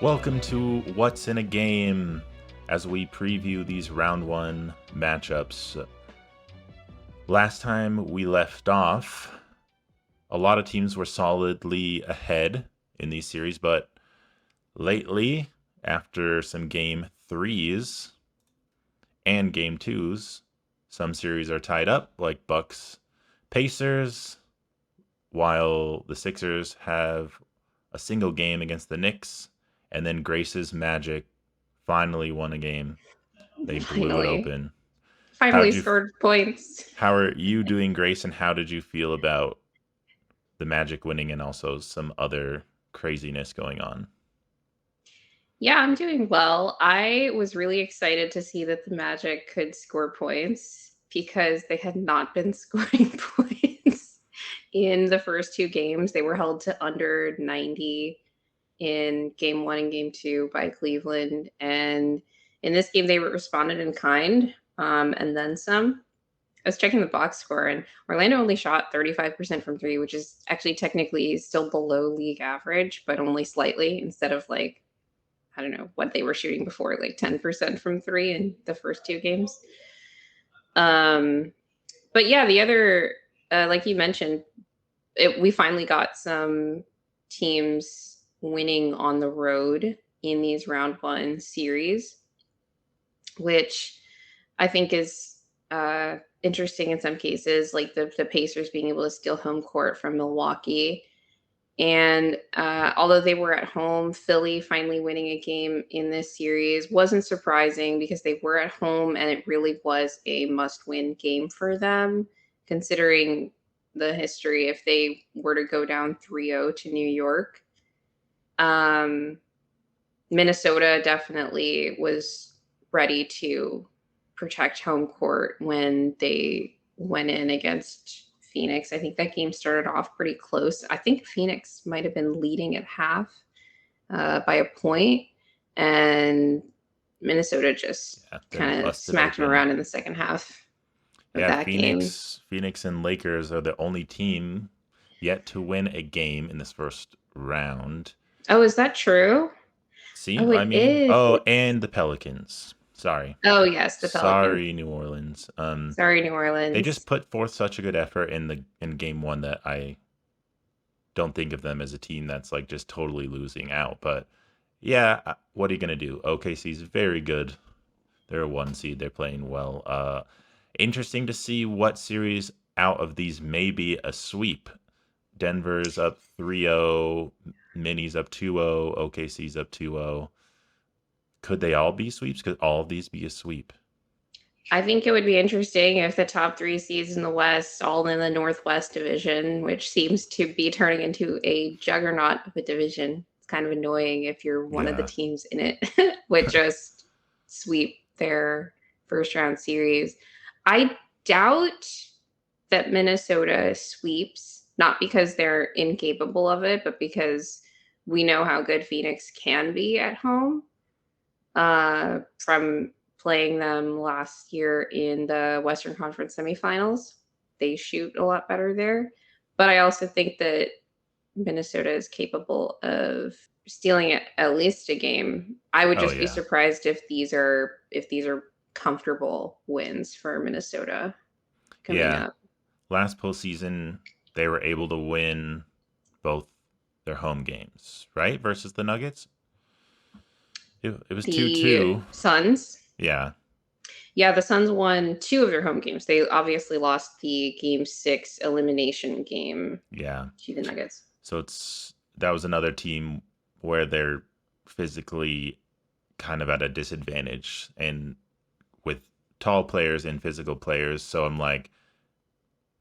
Welcome to What's in a Game as we preview these round one matchups. Last time we left off, a lot of teams were solidly ahead in these series, but lately, after some game threes and game twos, some series are tied up, like Bucks Pacers, while the Sixers have a single game against the Knicks, and then Grace's Magic finally won a game. They blew it open. Finally scored points. How are you doing, Grace, and how did you feel about the Magic winning and also some other craziness going on? Yeah, I'm doing well. I was really excited to see that the Magic could score points because they had not been scoring points in the first two games. They were held to under 90 in game one and game two by Cleveland. And in this game, they responded in kind and then some. I was checking the box score, and Orlando only shot 35% from three, which is actually technically still below league average, but only slightly instead of I don't know what they were shooting before, like 10% from three in the first two games. But yeah, the other, like you mentioned, we finally got some teams winning on the road in these round one series, which I think is interesting in some cases, like the Pacers being able to steal home court from Milwaukee. And although they were at home, Philly finally winning a game in this series wasn't surprising because they were at home and it really was a must-win game for them, considering the history if they were to go down 3-0 to New York. Minnesota definitely was ready to protect home court when they went in against Phoenix. I think that game started off pretty close. I think Phoenix might have been leading at half by a point, and Minnesota just kind of smacked them around in the second half of that game. Phoenix and Lakers are the only team yet to win a game in this first round. Oh, is that true? See, and the Pelicans. Sorry. Oh, yes, the Pelicans. Sorry, New Orleans. Sorry, New Orleans. They just put forth such a good effort in game one that I don't think of them as a team that's like just totally losing out. But yeah, what are you gonna do? OKC's very good. They're a one seed. They're playing well. Interesting to see what series out of these may be a sweep. Denver's up 3-0, Minnie's up 2-0, OKC's up 2-0. Could they all be sweeps? Could all of these be a sweep? I think it would be interesting if the top three seeds in the West, all in the Northwest division, which seems to be turning into a juggernaut of a division. It's kind of annoying if you're one of the teams in it would just sweep their first round series. I doubt that Minnesota sweeps, not because they're incapable of it, but because we know how good Phoenix can be at home from playing them last year in the Western Conference semifinals. They shoot a lot better there. But I also think that Minnesota is capable of stealing at least a game. I would just be surprised if these are comfortable wins for Minnesota coming up. Last postseason, they were able to win both their home games, right? Versus the Nuggets. It was 2-2. Suns. Yeah. Yeah, the Suns won two of their home games. They obviously lost the game 6 elimination game to the Nuggets. So that was another team where they're physically kind of at a disadvantage and with tall players and physical players. So I'm like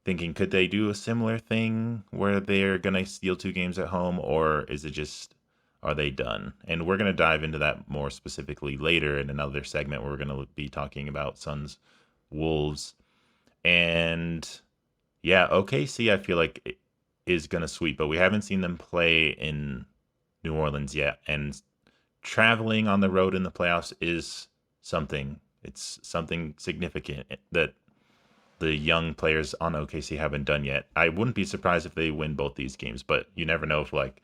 thinking, could they do a similar thing where they're going to steal 2 games at home, or is it just, are they done? And we're going to dive into that more specifically later in another segment where we're going to be talking about Suns, Wolves. And yeah, OKC, I feel like it is going to sweep, but we haven't seen them play in New Orleans yet. And traveling on the road in the playoffs is something. It's something significant that the young players on OKC haven't done yet. I wouldn't be surprised if they win both these games, but you never know if like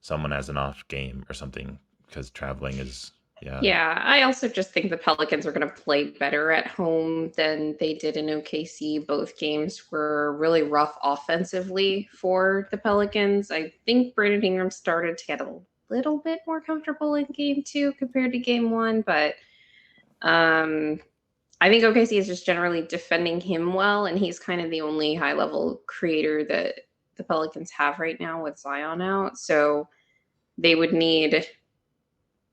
someone has an off game or something because traveling is, yeah. Yeah, I also just think the Pelicans are going to play better at home than they did in OKC. Both games were really rough offensively for the Pelicans. I think Brandon Ingram started to get a little bit more comfortable in game two compared to game one, but um, I think OKC is just generally defending him well, and he's kind of the only high level creator that the Pelicans have right now with Zion out. So they would need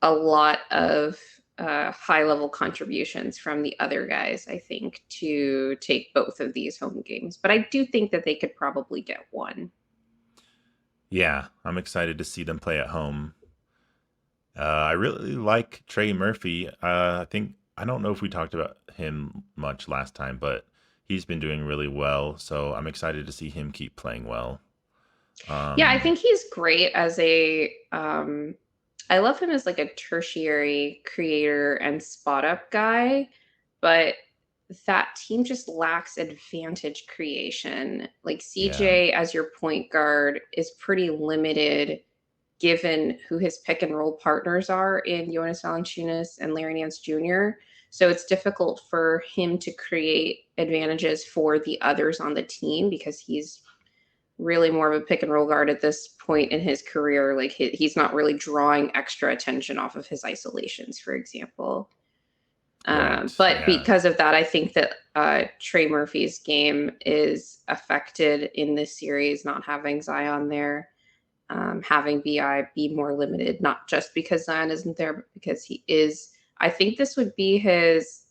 a lot of high level contributions from the other guys, I think, to take both of these home games. But I do think that they could probably get Yeah, I'm excited to see them play at home. I really like Trey Murphy. I think I don't know if we talked about him much last time, but he's been doing really well. So I'm excited to see him keep playing well. Yeah, I Um, think he's great as a I love him as like a tertiary creator and spot up guy, but that team just lacks advantage creation. Like yeah, CJ as your point guard is pretty limited given who his pick and roll partners are in Jonas Valanciunas and Larry Nance Jr. So it's difficult for him to create advantages for the others on the team because he's really more of a pick and roll guard at this point in his career. Like he's not really drawing extra attention off of his isolations, for example. right. But Yeah, because of that, I think that Trey Murphy's game is affected in this series, not having Zion there, having BI be more limited, not just because Zion isn't there, but because he is. I think this would be his.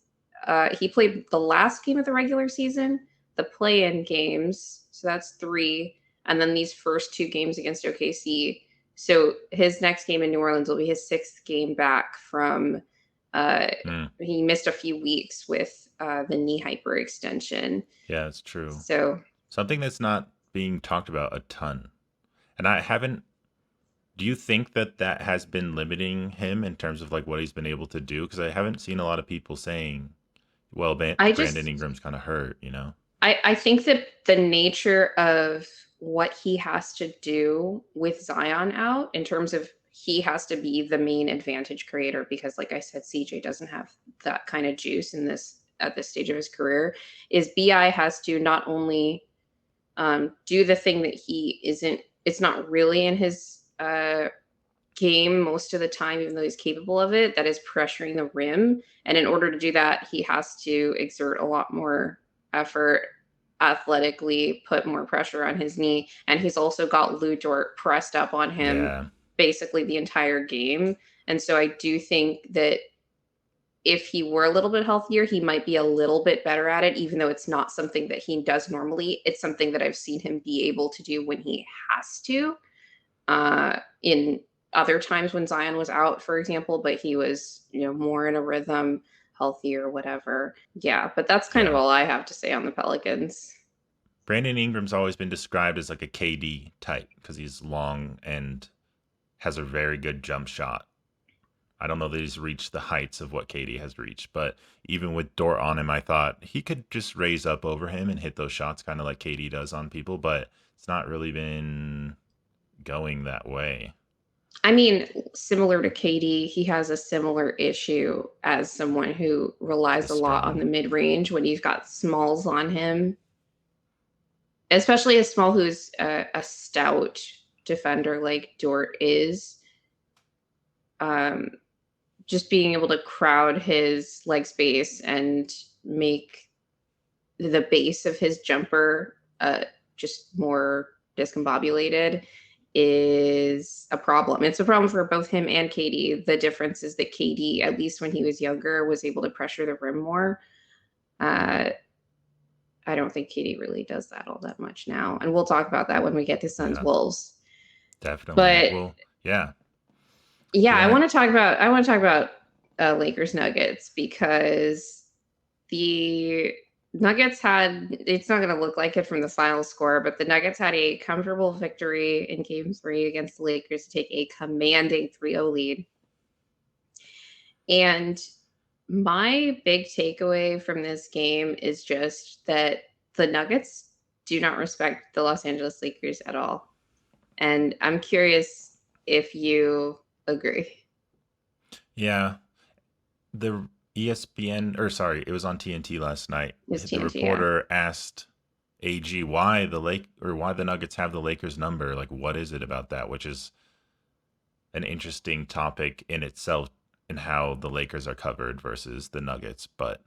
He played the last game of the regular season, the play in games. So that's three. And then these first two games against OKC. So his next game in New Orleans will be his sixth game back from. Uh, mm, he missed a few weeks with the knee hyperextension. yeah, it's true. So Something that's not being talked about a ton, and I haven't. Do you think that that has been limiting him in terms of like what he's been able to do? Because I haven't seen a lot of people saying, "Well, I Brandon just Ingram's kind of hurt," you know? I think that the nature of what he has to do with Zion out in terms of he has to be the main advantage creator because like I said, CJ doesn't have that kind of juice in this at this stage of his career, is BI has to not only do the thing that he isn't it's not really in his game most of the time, even though he's capable of it, that is pressuring the rim. And in order to do that, he has to exert a lot more effort athletically, put more pressure on his knee. And he's also got Lou Dort pressed up on him Yeah, basically the entire game. And so I do think that if he were a little bit healthier, he might be a little bit better at it, even though it's not something that he does normally. It's something that I've seen him be able to do when he has to in other times when Zion was out, for example, but he was, more in a rhythm, healthier, whatever. Yeah, but that's kind of yeah. all I have to say on the Pelicans. Brandon Ingram's always been described as like a KD type because he's long and has a very good jump shot. I don't know that he's reached the heights of what KD has reached, but even with Dort on him, I thought he could just raise up over him and hit those shots kind of like KD does on people, but it's not really been going that way. I mean, similar to KD, he has a similar issue as someone who relies The a lot on spacing. the mid range when he's got smalls on him, especially a small who's a stout defender like Dort is. Um, just being able to crowd his leg space and make the base of his jumper just more discombobulated is a problem. It's a problem for both him and Katie. The difference is that Katie, at least when he was younger, was able to pressure the rim more. Uh, I don't think Katie really does that all that much now. And we'll talk about that when we get to Suns Yeah, Wolves. definitely. But Well, yeah. yeah, You I want want to talk about Lakers Nuggets because the Nuggets had it's not going to look like it from the final score, but the Nuggets had a comfortable victory in game 3 against the Lakers to take a commanding 3-0 lead. And my big takeaway from this game is just that the Nuggets do not respect the Los Angeles Lakers at all. And I'm curious if you agree. Yeah, the ESPN, or sorry, it was on TNT last night. It's The TNT, yeah. reporter asked AG why why the Nuggets have the Lakers number. Like, what is it about that? Which is an interesting topic in itself, and how the Lakers are covered versus the Nuggets. But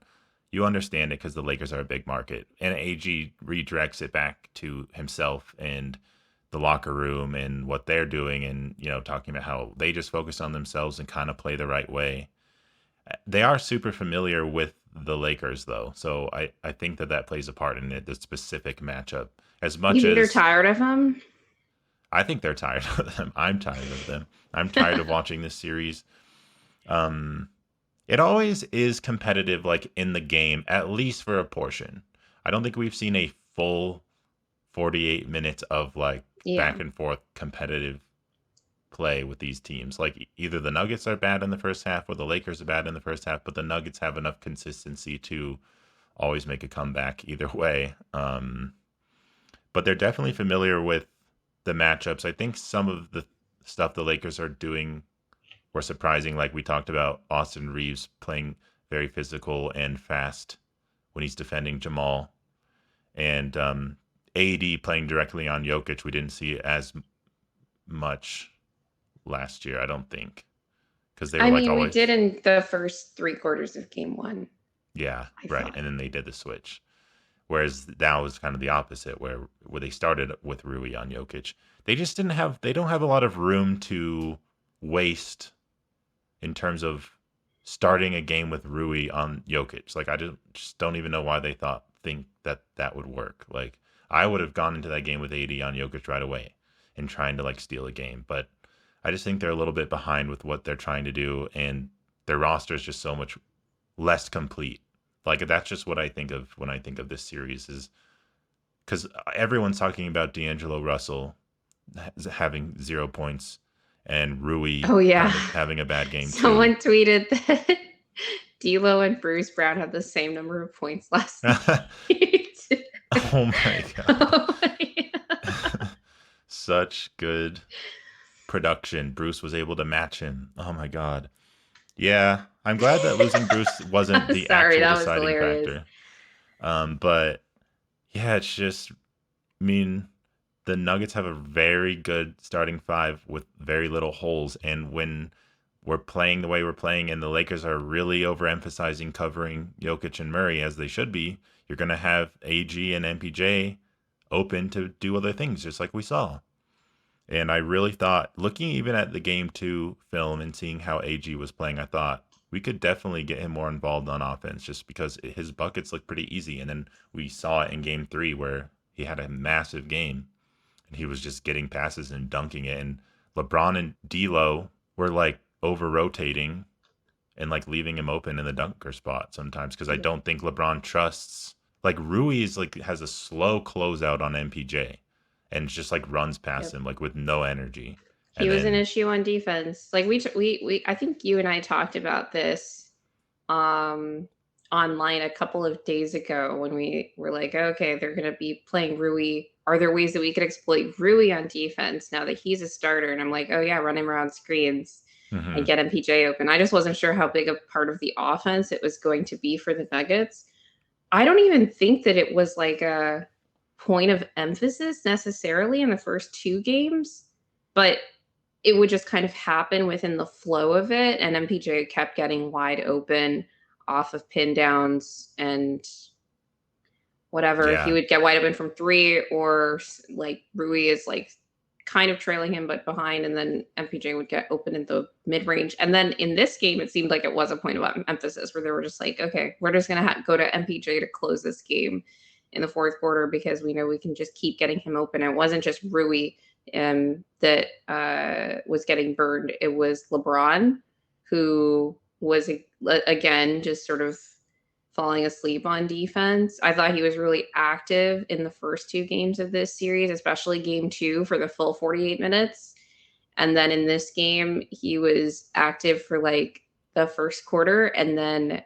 you understand it because the Lakers are a big market, and AG redirects it back to himself and the locker room and what they're doing, and talking about how they just focus on themselves and kind of play the right way. They are super familiar with the Lakers, though, so I think that that plays a part in it, the specific matchup. As You much think they're as tired of him? I think they're tired of them, I'm tired of them. I'm tired of watching this series. Um, it always is competitive, like in the game, at least for a portion. I don't think we've seen a full 48 minutes of like Yeah. back and forth competitive play with these teams. Like either the Nuggets are bad in the first half or the Lakers are bad in the first half, but the Nuggets have enough consistency to always make a comeback either way. But they're definitely familiar with the matchups. I think some of the stuff the Lakers are doing were surprising. Like we talked about Austin Reeves playing very physical and fast when he's defending Jamal, and AD playing directly on Jokic. We didn't see as much last year, I don't think, because they were I like mean, we did always, in the first three quarters of game one, yeah, I right. thought. And then they did the switch. Whereas now is kind of the opposite, where they started with Rui on Jokic. They don't have a lot of room to waste in terms of starting a game with Rui on Jokic. Like just don't even know why they think that that would work. Like I would have gone into that game with AD on Jokic right away and trying to like steal a game, but I just think they're a little bit behind with what they're trying to do, and their roster is just so much less complete. Like that's just what I think of when I think of this series, is because everyone's talking about D'Angelo Russell having 0 points and Rui Oh yeah. kind of having a bad game too. Someone tweeted that D'Lo and Bruce Brown had the same number of points last night. Oh my god. Oh, yeah. Such good production. Bruce was able to match him. Oh my god. Yeah, I'm glad that losing Bruce wasn't the Sorry, actual that was deciding hilarious. factor. But yeah, it's just, I mean, the Nuggets have a very good starting five with very little holes. And when we're playing the way we're playing, and the Lakers are really overemphasizing covering Jokic and Murray as they should be, you're going to have AG and MPJ open to do other things, just like we saw. And I really thought, looking even at the game two film and seeing how AG was playing, I thought we could definitely get him more involved on offense, just because his buckets look pretty easy. And then we saw it in game three where he had a massive game and he was just getting passes and dunking it. And LeBron and D'Lo were like over rotating and like leaving him open in the dunker spot sometimes, because I Yeah. don't think LeBron trusts, like Rui is like has a slow closeout on MPJ and just like runs past Yep. him like with no energy. He And was an then issue on defense. Like we I think you and I talked about this um online a couple of days ago when we were like, okay, they're going to be playing Rui. Are there ways that we could exploit Rui on defense now that he's a starter? And I'm like, oh yeah, run him around screens and mhm, get MPJ open. I just wasn't sure how big a part of the offense it was going to be for the Nuggets. I don't even think that it was like a point of emphasis necessarily in the first two games, but it would just kind of happen within the flow of it. And MPJ kept getting wide open off of pin downs and whatever. He yeah, would get wide open from three, or like Rui is like kind of trailing him but behind, and then MPJ would get open in the mid range. And then in this game, it seemed like it was a point of emphasis where they were just like, okay, we're just gonna go to MPJ to close this game in the fourth quarter because we know we can just keep getting him open. It wasn't just Rui that was getting burned; it was LeBron who was again just sort of falling asleep on defense. I thought he was really active in the first two games of this series, especially game two for the full 48 minutes. And then in this game, he was active for like the first quarter. And then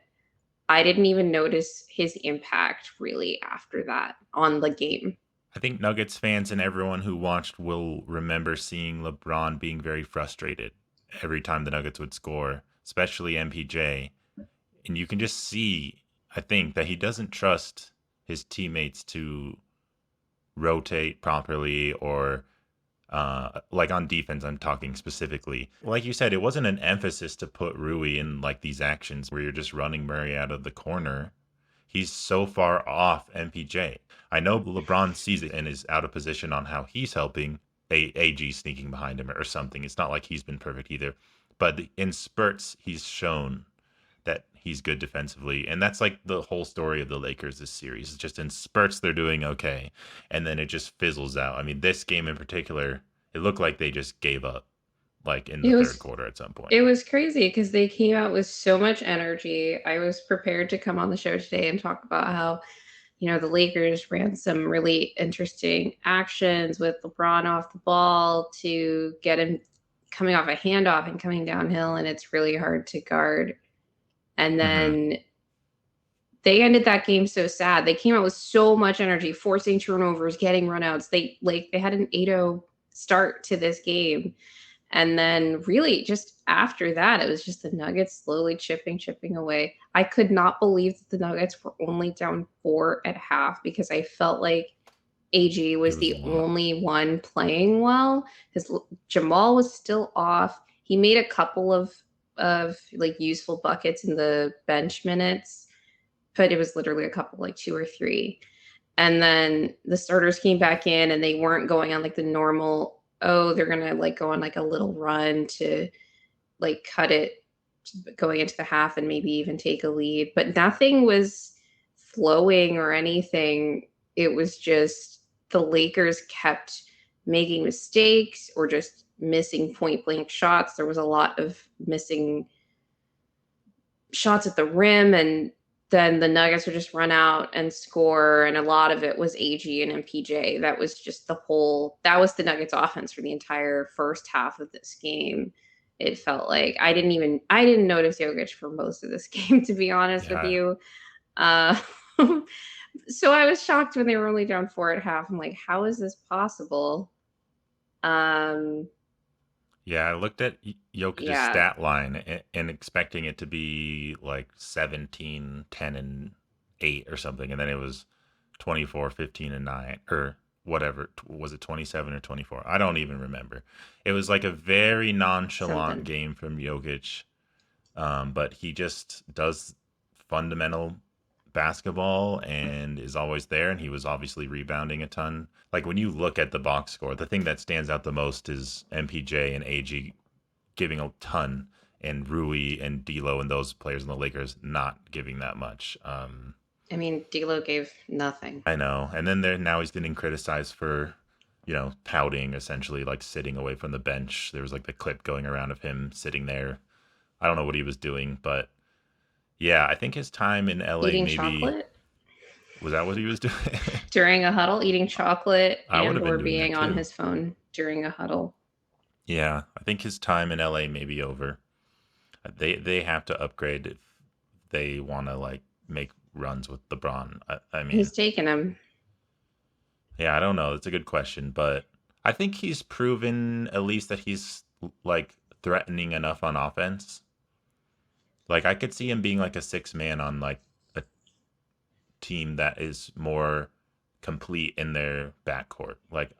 I didn't even notice his impact really after that on the game. I think Nuggets fans and everyone who watched will remember seeing LeBron being very frustrated every time the Nuggets would score. especially MPJ. And you can just see, I think, that he doesn't trust his teammates to rotate properly or like on defense, I'm talking specifically. Like you said, it wasn't an emphasis to put Rui in like these actions where you're just running Murray out of the corner. He's so far off MPJ. I know LeBron sees it and is out of position on how he's helping AG sneaking behind him or something. It's not like he's been perfect either. But in spurts, he's shown that he's good defensively. And that's like the whole story of the Lakers this series. It's just in spurts they're doing okay. And then it just fizzles out. I mean, this game in particular, it looked like they just gave up like in the It third was quarter at some point. it was crazy because they came out with so much energy. I was prepared to come on the show today and talk about how, the Lakers ran some really interesting actions with LeBron off the ball to get him coming off a handoff and coming downhill, and it's really hard to guard. And Mm-hmm. then they ended that game so sad. They came out with so much energy, forcing turnovers, getting runouts. They had an 8-0 start to this game. And then really just after that, it was just the Nuggets slowly chipping away. I could not believe that the Nuggets were only down 4 at half because I felt like AG It was was a the lot. only one playing well. His Jamal was still off. He made a couple of like useful buckets in the bench minutes, but it was literally a couple, like 2 or 3. And then the starters came back in and they weren't going on like the normal, oh, they're going to like go on like a little run to like cut it going into the half and maybe even take a lead, but nothing was flowing or anything. It was just the Lakers kept making mistakes or just missing point blank shots. There was a lot of missing shots at the rim, and then the Nuggets would just run out and score, and a lot of it was AG and MPJ. That was the Nuggets offense for the entire first half of this game. It felt like I didn't notice Jokic for most of this game, to be honest with Yeah. you. Uh, so I was shocked when they were only down 4 at half. I'm like, how is this possible? Um, Yeah, I looked at Jokic's yeah, stat line and expecting it to be like 17, 10, and 8 or something. And then it was 24, 15, and 9 or whatever. Was it 27 or 24? I don't even remember. It was like a very nonchalant something. game from Jokic. But he just does fundamental basketball and is always there. And he was obviously rebounding a ton. Like when you look at the box score, the thing that stands out the most is MPJ and AG giving a ton, and Rui and D'Lo and those players in the Lakers not giving that much. I mean, D'Lo gave nothing. I know. And then there now he's getting criticized for, pouting essentially, like sitting away from the bench. There was like the clip going around of him sitting there. I don't know what he was doing, but yeah, I think his time in LA Eating maybe chocolate was that what he was doing? during a huddle, eating chocolate I would and have or been doing that being on too. his phone during a huddle. Yeah, I think his time in LA may be over. They have to upgrade if they want to like make runs with LeBron. I mean, Who's taking him? yeah, I don't know. That's a good question, but I think he's proven at least that he's like threatening enough on offense. Like I could see him being like a six man on like a team that is more complete in their backcourt. Like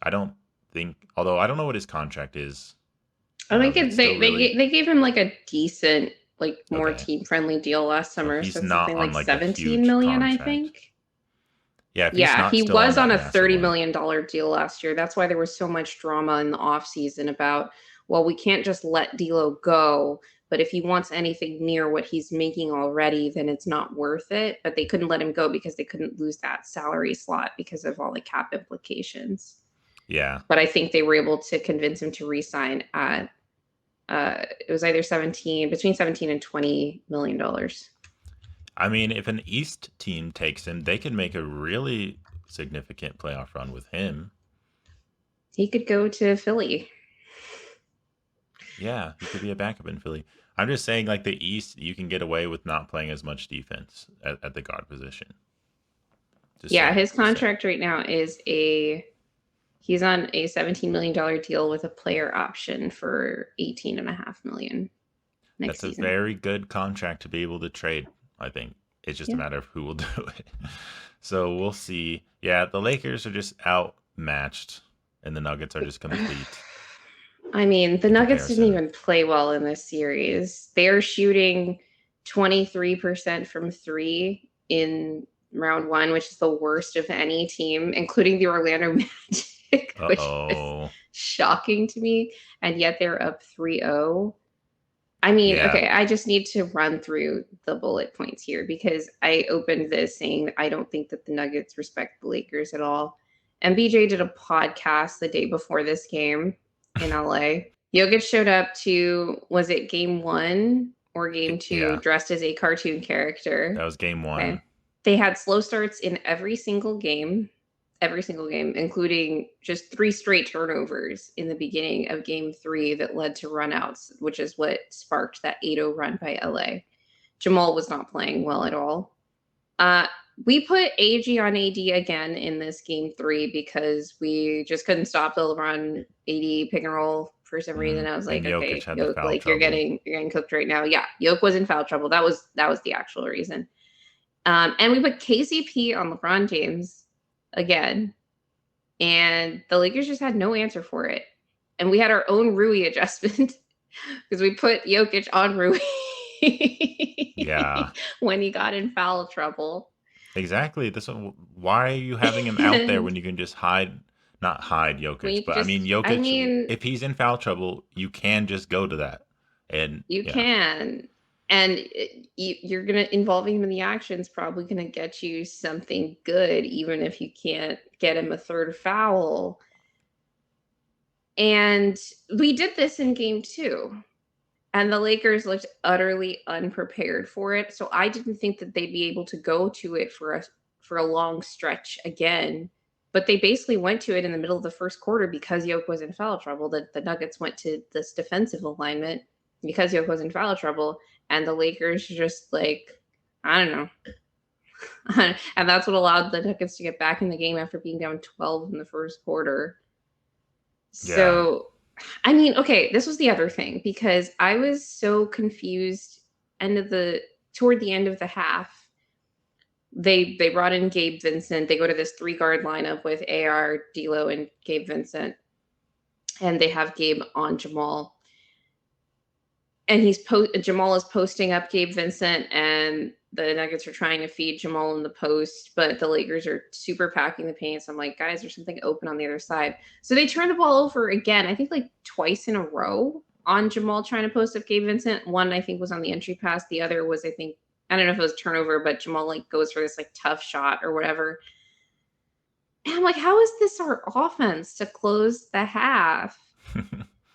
I don't although I don't know what his contract is. I think It's it, still really they gave him like a decent, like more okay. team friendly deal last So summer. he's So it's not something on like like a 17 huge million, I contract. think. Yeah, if he's Yeah, not he still on was on that a massive one. $30 million deal last year. That's why there was so much drama in the offseason about, well, we can't just let D'Lo go, but if he wants anything near what he's making already, then it's not worth it. But they couldn't let him go because they couldn't lose that salary slot because of all the cap implications. Yeah. But I think they were able to convince him to resign at it was either between 17 and $20 million. I mean, if an East team takes him, they could make a really significant playoff run with him. He could go to Philly. Yeah, he could be a backup in Philly. I'm just saying, like the East, you can get away with not playing as much defense at the guard position. Just Yeah, saying. his Just saying. contract right now is he's on a $17 million deal with a player option for 18.5 million. next That's a season. very good contract to be able to trade, I think. It's just a Yeah. matter of who will do it. So we'll see. Yeah, the Lakers are just outmatched, and the Nuggets are just complete I mean, the in Nuggets didn't comparison. even play well in this series. They're shooting 23% from three in round one, which is the worst of any team, including the Orlando Magic, Uh which was oh. shocking to me. And yet they're up 3-0. I mean, Yeah. okay, I just need to run through the bullet points here because I opened this saying that I don't think that the Nuggets respect the Lakers at all. And BJ did a podcast the day before this game in LA. Jokic showed up to, was it game one or game two, Yeah. dressed as a cartoon That character? was game Okay. one. They had slow starts in every single game, including just three straight turnovers in the beginning of game three that led to runouts, which is what sparked that 8-0 run by LA. Jamal was not playing well at all. Uh, we put AG on AD again in this game three because we just couldn't stop the LeBron AD pick and roll for some reason. I was And like, Jokic okay, had the Yoke, foul like you're trouble. getting cooked right now. Yeah, Yoke was in foul trouble. That was the actual reason. And we put KCP on LeBron James again, and the Lakers just had no answer for it. And we had our own Rui adjustment because we put Jokic on Rui Yeah. when he got in foul trouble. Exactly. This one, why are you having him out there And when you can just hide, not hide when Jokic, you could but I mean just, I Jokic, mean, if he's in foul trouble, you can just go to that. And you yeah. can. And you're going to involving him in the action is probably going to get you something good, even if you can't get him a third foul. And we did this in game two. And the Lakers looked utterly unprepared for it. So I didn't think that they'd be able to go to it for a long stretch again. But they basically went to it in the middle of the first quarter because Yoke was in foul trouble. The Nuggets went to this defensive alignment because Yoke was in foul trouble. And the Lakers just like, I don't know. And that's what allowed the Nuggets to get back in the game after being down 12 in the first quarter. Yeah. So, I mean, okay, this was the other thing because I was so confused end of the toward the end of the half. They brought in Gabe Vincent. They go to this three guard lineup with AR, D'Lo, and Gabe Vincent, and they have Gabe on Jamal. And Jamal is posting up Gabe Vincent, and the Nuggets are trying to feed Jamal in the post, but the Lakers are super packing the paint. So I'm like, guys, there's something open on the other side. So they turn the ball over again, I think like twice in a row on Jamal trying to post up Gabe Vincent. One I think was on the entry pass. The other was, I think, I don't know if it was turnover, but Jamal like goes for this like tough shot or whatever. And I'm like, how is this our offense to close the half?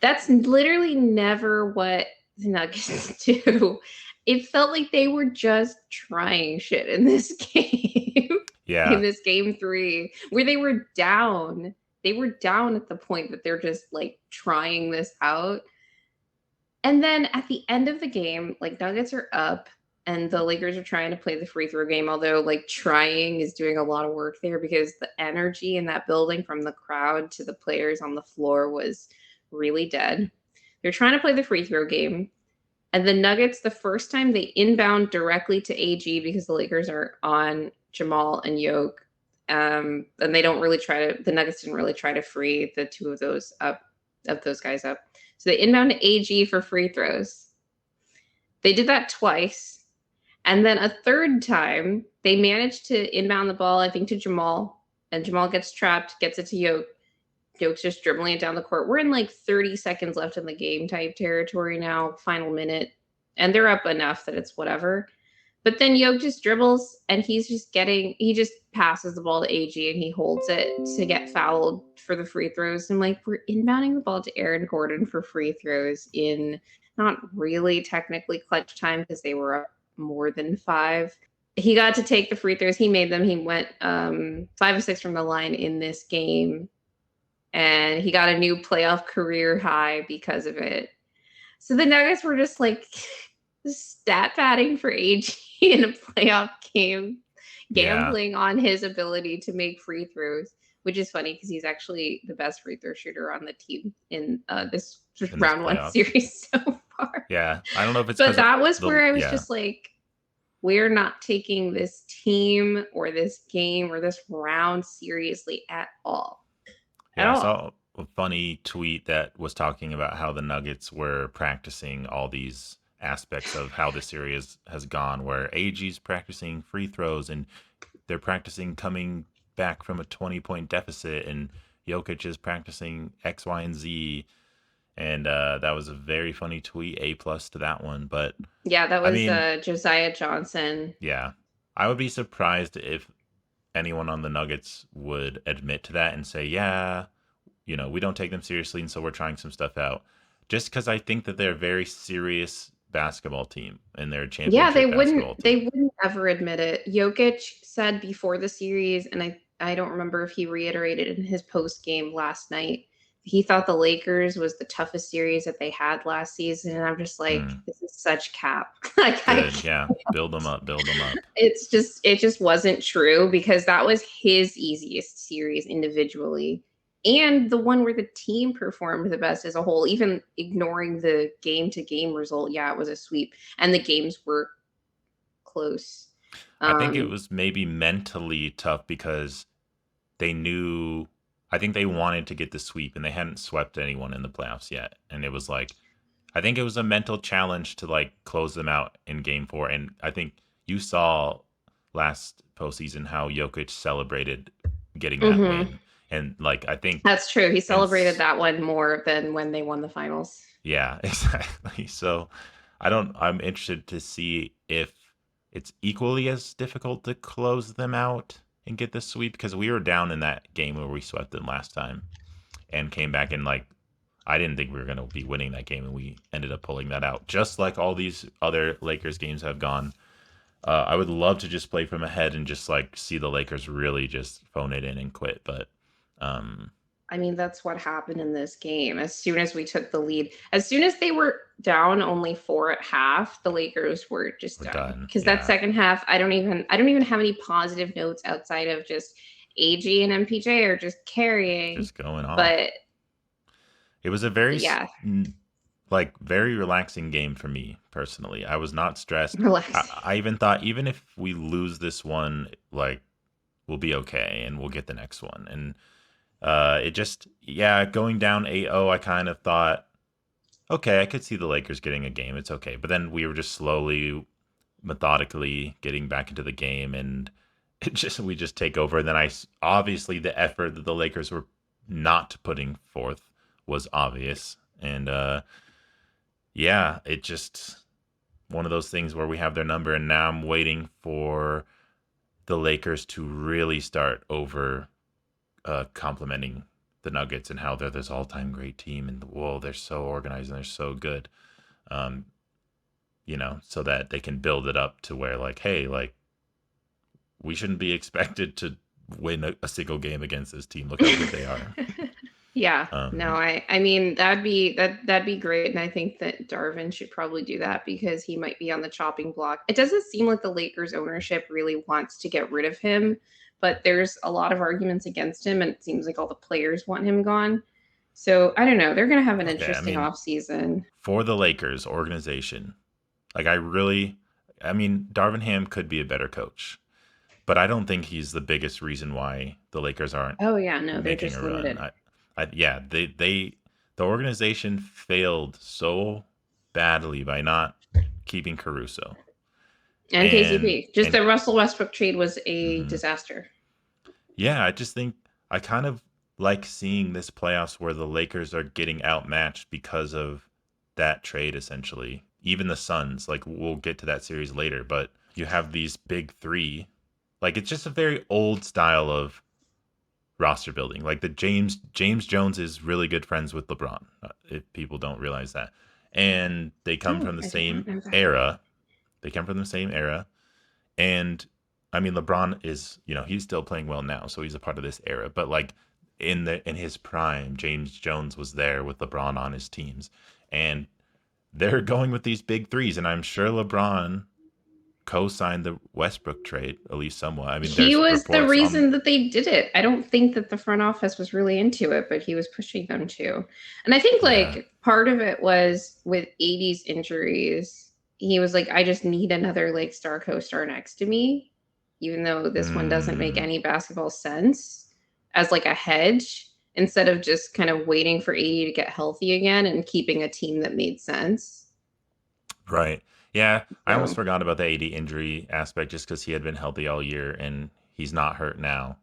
That's literally never what the Nuggets do. It felt like they were just trying shit in this game, in Yeah. this game three, where they were down. They were down at the point that they're just like trying this out. And then at the end of the game, like Nuggets are up and the Lakers are trying to play the free throw game, although like trying is doing a lot of work there because the energy in that building from the crowd to the players on the floor was really dead. They're trying to play the free throw game. And the Nuggets, the first time they inbound directly to AG because the Lakers are on Jamal and Yoke. And they don't really try to, the Nuggets didn't really try to free the two of those guys up. So they inbound to AG for free throws. They did that twice. And then a third time, they managed to inbound the ball, I think, to Jamal. And Jamal gets trapped, gets it to Yoke. Yoke's just dribbling it down the court. We're in like 30 seconds left in the game type territory now, final minute. And they're up enough that it's whatever. But then Yoke just dribbles and he just passes the ball to AG and he holds it to get fouled for the free throws. And like, we're inbounding the ball to Aaron Gordon for free throws in not really technically clutch time because they were up more than five. He got to take the free throws. He made them. He went 5 of 6 from the line in this game and he got a new playoff career high because of it. So the Nuggets were just like stat padding for AG in a playoff game, Yeah. gambling on his ability to make free throws, which is funny because he's actually the best free throw shooter on the team in this In this round one playoffs. series so far. Yeah, I don't know if it's But because that was the where I was yeah just like, we're not taking this team or this game or this round seriously at all. At yeah. I all. saw a funny tweet that was talking about how the Nuggets were practicing all these aspects of how the series has gone, where AG's practicing free throws and they're practicing coming back from a 20-point deficit, and Jokic is practicing X, Y, and Z. And that was a very funny tweet. A plus to that one. But Yeah, that I was mean, Josiah Johnson. yeah, I would be surprised if anyone on the Nuggets would admit to that and say, yeah, we don't take them seriously, and so we're trying some stuff out. Just because I think that they're a very serious basketball team and they're a Yeah, championship basketball they team. wouldn't ever admit it. Jokic said before the series, and I don't remember if he reiterated in his post game last night. He thought the Lakers was the toughest series that they had last season, and I'm just like, Hmm. this is such cap. Like I Good. Yeah. Build them up. Build them up. it just wasn't true because that was his easiest series individually. And the one where the team performed the best as a whole, even ignoring the game to game result. Yeah, it was a sweep. And the games were close. I think it Um, was maybe mentally tough because they knew, I think they wanted to get the sweep and they hadn't swept anyone in the playoffs yet. And it was like, I think it was a mental challenge to like close them out in game four. And I think you saw last postseason how Jokic celebrated getting that mhm. win. And like, I think, That's true. He and celebrated that one more than when they won the finals. yeah, exactly. So I'm interested to see if it's equally as difficult to close them out and get the sweep because we were down in that game where we swept them last time and came back and like I didn't think we were going to be winning that game and we ended up pulling that out just like all these other Lakers games have gone. I would love to just play from ahead and just like see the Lakers really just phone it in and quit, but um I mean, that's what happened in this game. As soon as we took the lead, as soon as they were down only 4 at half, the Lakers were just we're done. done. Because that Yeah, second half, I don't even have any positive notes outside of just AG and MPJ are just carrying. just going off. But It was a very yeah, like very relaxing game for me personally. I was not stressed. I, relaxing. I even thought even if we lose this one, like we'll be okay and we'll get the next one. And it just yeah, going down 8-0, I kind of thought, okay, I could see the Lakers getting a game. It's okay. But then we were just slowly, methodically getting back into the game and we just take over. And then obviously the effort that the Lakers were not putting forth was obvious. And yeah, it just one of those things where we have their number, and now I'm waiting for the Lakers to really start over complimenting the Nuggets and how they're this all-time great team, and whoa, they're so organized and they're so good. Um, so that they can build it up to where like, hey, like we shouldn't be expected to win a single game against this team. Look how good they are. Yeah. No, Um, I mean that'd be great. And I think that Darvin should probably do that because he might be on the chopping block. It doesn't seem like the Lakers ownership really wants to get rid of him, but there's a lot of arguments against him, and it seems like all the players want him gone. So I don't know. They're gonna have an okay, I interesting mean, off season. for the Lakers organization, like I mean, Darvin Ham could be a better coach, but I don't think he's the biggest reason why the Lakers aren't Oh yeah, no, they're making a just run. limited. Yeah, the organization failed so badly by not keeping Caruso, And and KCP. Just and the Russell Westbrook trade was a mhm. disaster. Yeah, I just think I kind of like seeing this playoffs where the Lakers are getting outmatched because of that trade, essentially. Even the Suns, like we'll get to that series later, but you have these big three. Like it's just a very old style of roster building. Like the James Jones is really good friends with LeBron. If people don't realize that, and they come Oh, from the I did same not know that. era. They come from the same era, and I mean, LeBron is, he's still playing well now, so he's a part of this era. But like in his prime, James Jones was there with LeBron on his teams, and they're going with these big threes, and I'm sure LeBron co-signed the Westbrook trade, at least somewhat. I mean, He there's was the reports on. reason that they did it. I don't think that the front office was really into it, but he was pushing them to. And I think Yeah. like part of it was with 80's injuries. He was like, I just need another like star co-star next to me, even though this one doesn't make Mm, any basketball sense as like a hedge instead of just kind of waiting for 80 to get healthy again and keeping a team that made sense. right. Yeah, I almost So forgot about the AD injury aspect just because he had been healthy all year and he's not hurt now.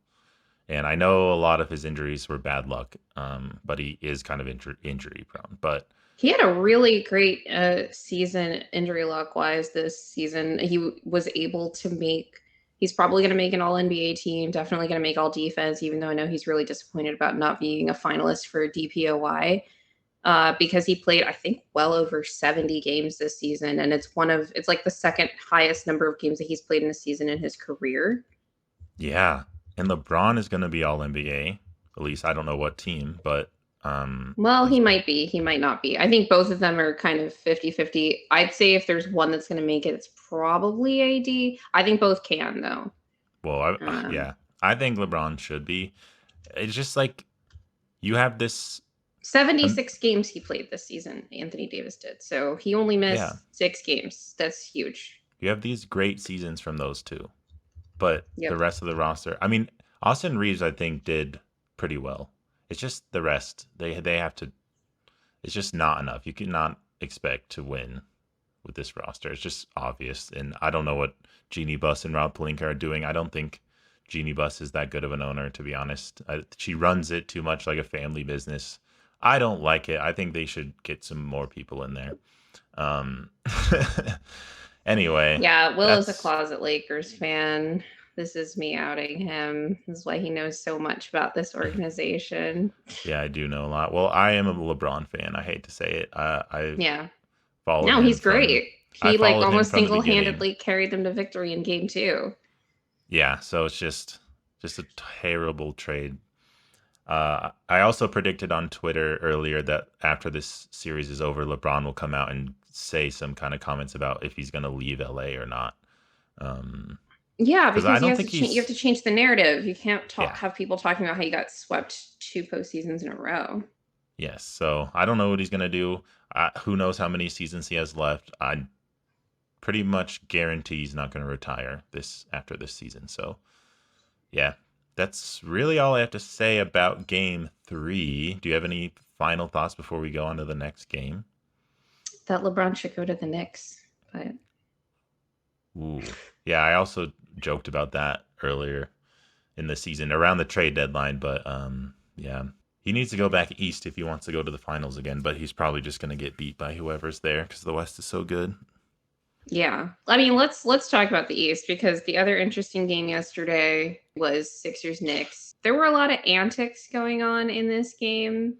And I know a lot of his injuries were bad luck, but he is kind of injury prone. But he had a really great season injury luck wise this season. He was able to make. He's probably going to make an All NBA team. Definitely going to make All Defense. Even though I know he's really disappointed about not being a finalist for DPOY because he played I think well over 70 games this season, and it's like the second highest number of games that he's played in a season in his career. yeah, and LeBron is going to be all NBA. At least I don't know what team, but Well, he he's might be. He might not be. I think both of them are kind of 50-50. I'd say if there's one that's going to make it, it's probably AD. I think both can, though. well, Um, yeah, I think LeBron should be. It's just like you have this, um, 76 games he played this season, Anthony Davis did. So he only yeah, missed 6 games. That's huge. you have these great seasons from those two, but the Yep. rest of the roster, I mean, Austin Reeves, I think did pretty well. It's just the rest they have to. It's just not enough. You cannot expect to win with this roster. It's just obvious. And I don't know what Jeannie Buss and Rob Pelinka are doing. I don't think Jeannie Buss is that good of an owner, to be honest. She runs it too much like a family business. I don't like it. I think they should get some more people in there. Um, anyway, Yeah, Will is a that's, closet Lakers fan. This is me outing him. This is why he knows so much about this organization. yeah, I do know a lot. Well, I am a LeBron fan. I hate to say it. I've Yeah. followed No, him he's from, great. I He like followed him almost from the beginning. single-handedly carried them to victory in game 2. Yeah, so it's just a terrible trade. I also predicted on Twitter earlier that after this series is over, LeBron will come out and say some kind of comments about if he's going to leave LA or not. Yeah, Because I because he don't has to think change. You have he's, to change the narrative. You can't yeah, have people talking about how you got swept 2 postseasons in a row. yes. So I don't know what he's going to do. Who knows how many seasons he has left? I pretty much guarantee he's not going to retire this after this season. So yeah, that's really all I have to say about game 3. Do you have any final thoughts before we go on to the next game? That LeBron should go to the Knicks, but Ooh. Yeah, I also joked about that earlier in the season around the trade deadline, but yeah. He needs to go back east if he wants to go to the finals again, but he's probably just going to get beat by whoever's there cuz the West is so good. yeah. I mean, let's talk about the East because the other interesting game yesterday was Sixers Knicks. There were a lot of antics going on in this game.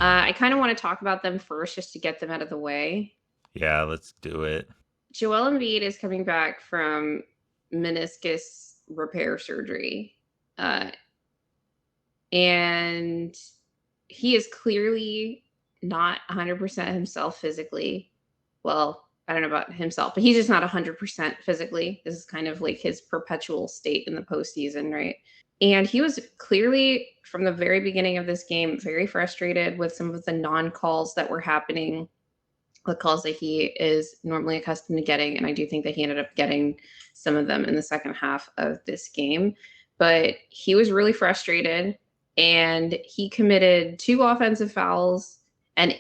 I kind of want to talk about them first just to get them out of the way. Yeah, let's do it. Joel Embiid is coming back from meniscus repair surgery. Uh, and he is clearly not 100% himself physically. Well, I don't know about himself, but he's just not 100% physically. This is kind of like his perpetual state in the postseason, right? And he was clearly, from the very beginning of this game, very frustrated with some of the non calls that were happening, the calls that he is normally accustomed to getting. And I do think that he ended up getting some of them in the second half of this game. But he was really frustrated and he committed 2 offensive fouls and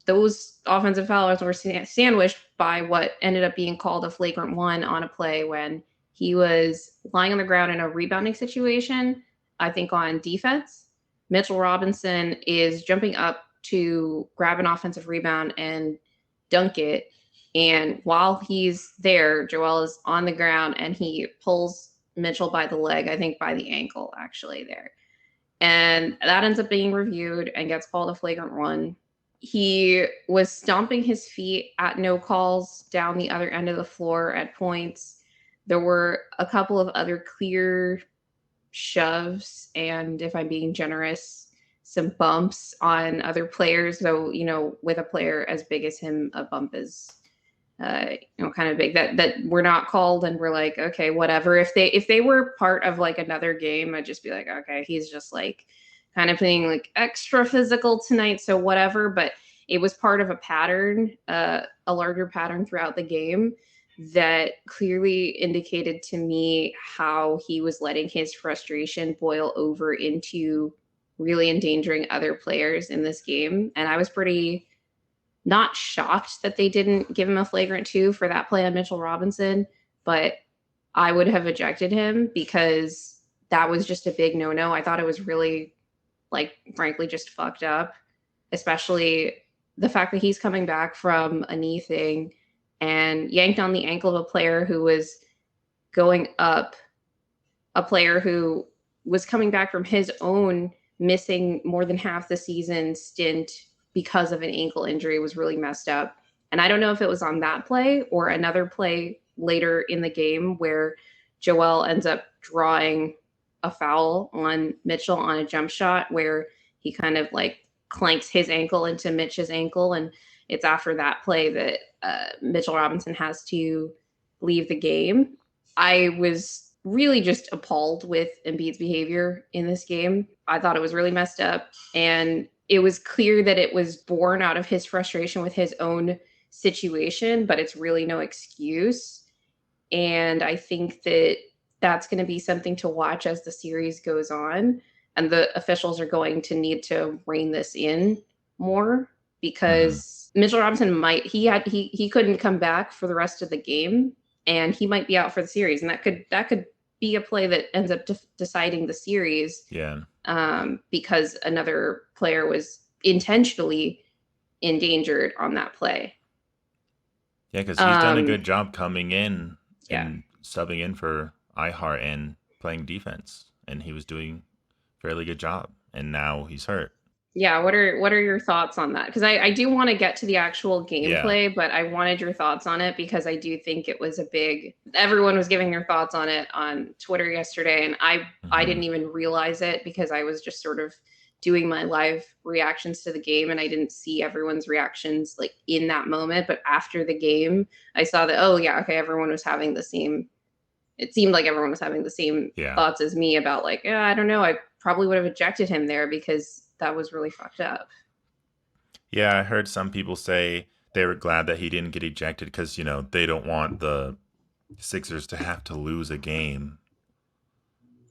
those offensive fouls were sandwiched by what ended up being called a flagrant one on a play when he was lying on the ground in a rebounding situation, I think on defense. Mitchell Robinson is jumping up to grab an offensive rebound and dunk it. And while he's there, Joel is on the ground and he pulls Mitchell by the leg, I think by the ankle, actually, there. And that ends up being reviewed and gets called a flagrant one. He was stomping his feet at no calls down the other end of the floor at points. There were a couple of other clear shoves and, if I'm being generous, some bumps on other players. Though, with a player as big as him, a bump is kind of big that we're not called, and we're like, okay, whatever. If they were part of like another game, I'd just be like, okay, he's just like kind of playing like extra physical tonight, so whatever. But it was part of a pattern, a larger pattern throughout the game that clearly indicated to me how he was letting his frustration boil over into really endangering other players in this game. And I was pretty not shocked that they didn't give him a flagrant two for that play on Mitchell Robinson, but I would have ejected him because that was just a big no no. I thought it was really, like, frankly, just fucked up, especially the fact that he's coming back from a knee thing and yanked on the ankle of a player who was going up, a player who was coming back from his own missing more than half the season stint because of an ankle injury was really messed up. And I don't know if it was on that play or another play later in the game where Joel ends up drawing a foul on Mitchell on a jump shot where he kind of like clanks his ankle into Mitch's ankle. And it's after that play that Mitchell Robinson has to leave the game. I was really just appalled with Embiid's behavior in this game. I thought it was really messed up. And it was clear that it was born out of his frustration with his own situation, but it's really no excuse. And I think that that's going to be something to watch as the series goes on. And the officials are going to need to rein this in more Hmm. because Mitchell Robinson might he couldn't come back for the rest of the game, and he might be out for the series, and that could be a play that ends up deciding the series, Yeah. because another player was intentionally endangered on that play. Yeah, because he's done a Um, good job coming in yeah, and subbing in for iHeart and playing defense, and he was doing a fairly good job. And now he's hurt. yeah. What are your thoughts on that? Because I do want to get to the actual Yeah. gameplay, but I wanted your thoughts on it because I do think it was a big. Everyone was giving their thoughts on it on Twitter yesterday, and I Hmm. didn't even realize it because I was just sort of doing my live reactions to the game, and I didn't see everyone's reactions like in that moment. But after the game, I saw that, oh yeah, okay, everyone was having the same. It seemed like everyone was having the same Yeah. thoughts as me about like, yeah, I don't know, I probably would have ejected him there because that was really fucked up. Yeah, I heard some people say they were glad that he didn't get ejected because, they don't want the Sixers to have to lose a game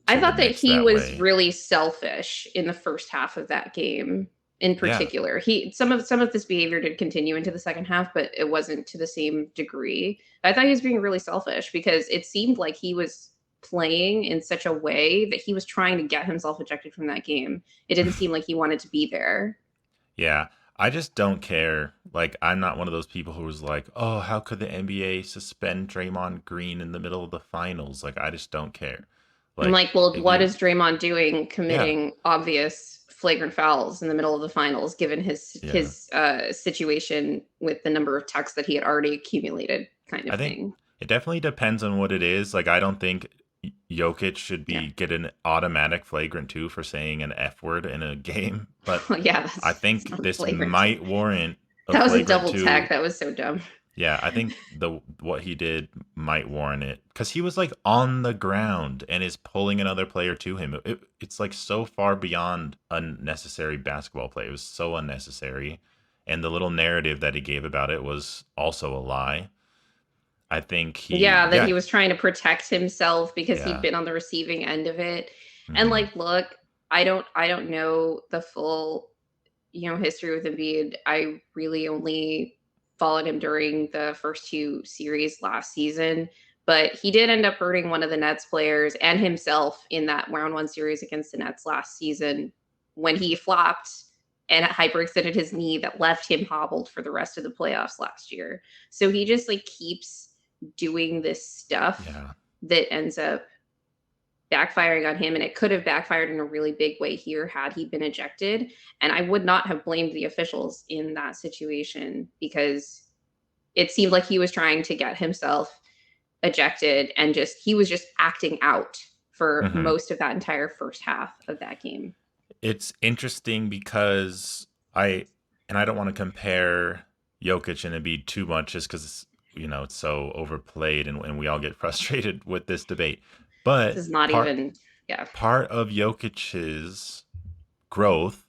I to the thought that Knicks he that was way. really selfish in the first half of that game in Yeah. particular. He some of this behavior did continue into the second half, but it wasn't to the same degree. I thought he was being really selfish because it seemed like he was playing in such a way that he was trying to get himself ejected from that game. It didn't seem like he wanted to be there. Yeah. I just don't care. Like, I'm not one of those people who was like, oh, how could the NBA suspend Draymond Green in the middle of the finals? Like, I just don't care. I'm Like, like, well, if what you, is Draymond doing yeah, committing obvious flagrant fouls in the middle of the finals, given his yeah. his situation with the number of texts that he had already accumulated, kind of I think thing. it definitely depends on what it is. Like, I don't think Jokic should Yeah, be get an automatic flagrant two for saying an F word in a game, but yeah, I that's think not a this flagrant. might warrant a That was a flagrant double two. tech. That was so dumb. Yeah, I think the what he did might warrant it because he was like on the ground and is pulling another player to him. It's like so far beyond unnecessary basketball play. It was so unnecessary, and the little narrative that he gave about it was also a lie. I think Yeah, that yeah, he was trying to protect himself because he'd yeah, been on the receiving end of it. And hmm like, look, I don't know the full, history with Embiid. I really only followed him during the first two series last season, but he did end up hurting one of the Nets players and himself in that round one series against the Nets last season when he flopped and hyperextended his knee that left him hobbled for the rest of the playoffs last year. So he just like keeps doing this stuff yeah. that ends up backfiring on him, and it could have backfired in a really big way here had he been ejected. And I would not have blamed the officials in that situation because it seemed like he was trying to get himself ejected, and just he was just acting out for hmm most of that entire first half of that game. It's interesting because I don't want to compare Jokic and Embiid too much, just because it's so overplayed, and we all get frustrated with this debate. This But is not part even, yeah. part of Jokic's growth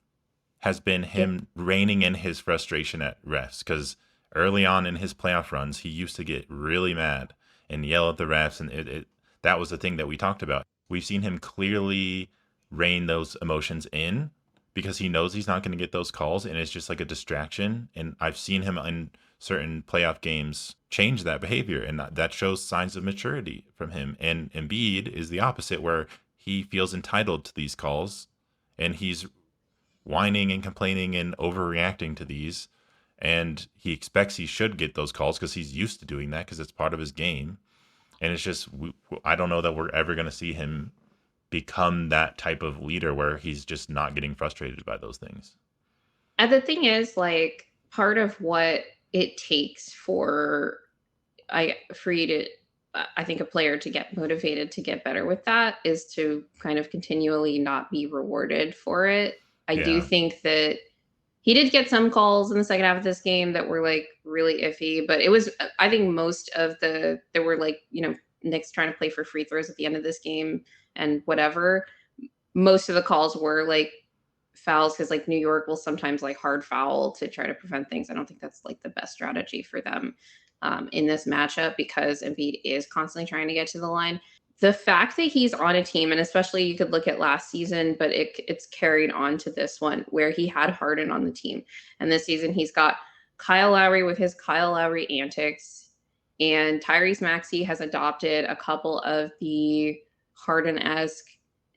has been Yeah. him reining in his frustration at refs, because early on in his playoff runs, he used to get really mad and yell at the refs, and that was the thing that we talked about. We've seen him clearly rein those emotions in because he knows he's not going to get those calls, and it's just like a distraction. And I've seen him in certain playoff games change that behavior, and that shows signs of maturity from him. And Embiid is the opposite, where he feels entitled to these calls, and he's whining and complaining and overreacting to these. And he expects he should get those calls because he's used to doing that because it's part of his game. And it's just, I don't know that we're ever going to see him become that type of leader where he's just not getting frustrated by those things. And the thing is, like, part of what it takes for you to, I think, a player to get motivated to get better with that is to kind of continually not be rewarded for it. I do Yeah. think that he did get some calls in the second half of this game that were like really iffy, but it was, I think most of there were like, Knicks trying to play for free throws at the end of this game and whatever. Most of the calls were like fouls because like New York will sometimes like hard foul to try to prevent things. I don't think that's like the best strategy for them in this matchup because Embiid is constantly trying to get to the line. The fact that he's on a team, and especially you could look at last season, but it's carried on to this one where he had Harden on the team, and this season he's got Kyle Lowry with his Kyle Lowry antics, and Tyrese Maxey has adopted a couple of the Harden-esque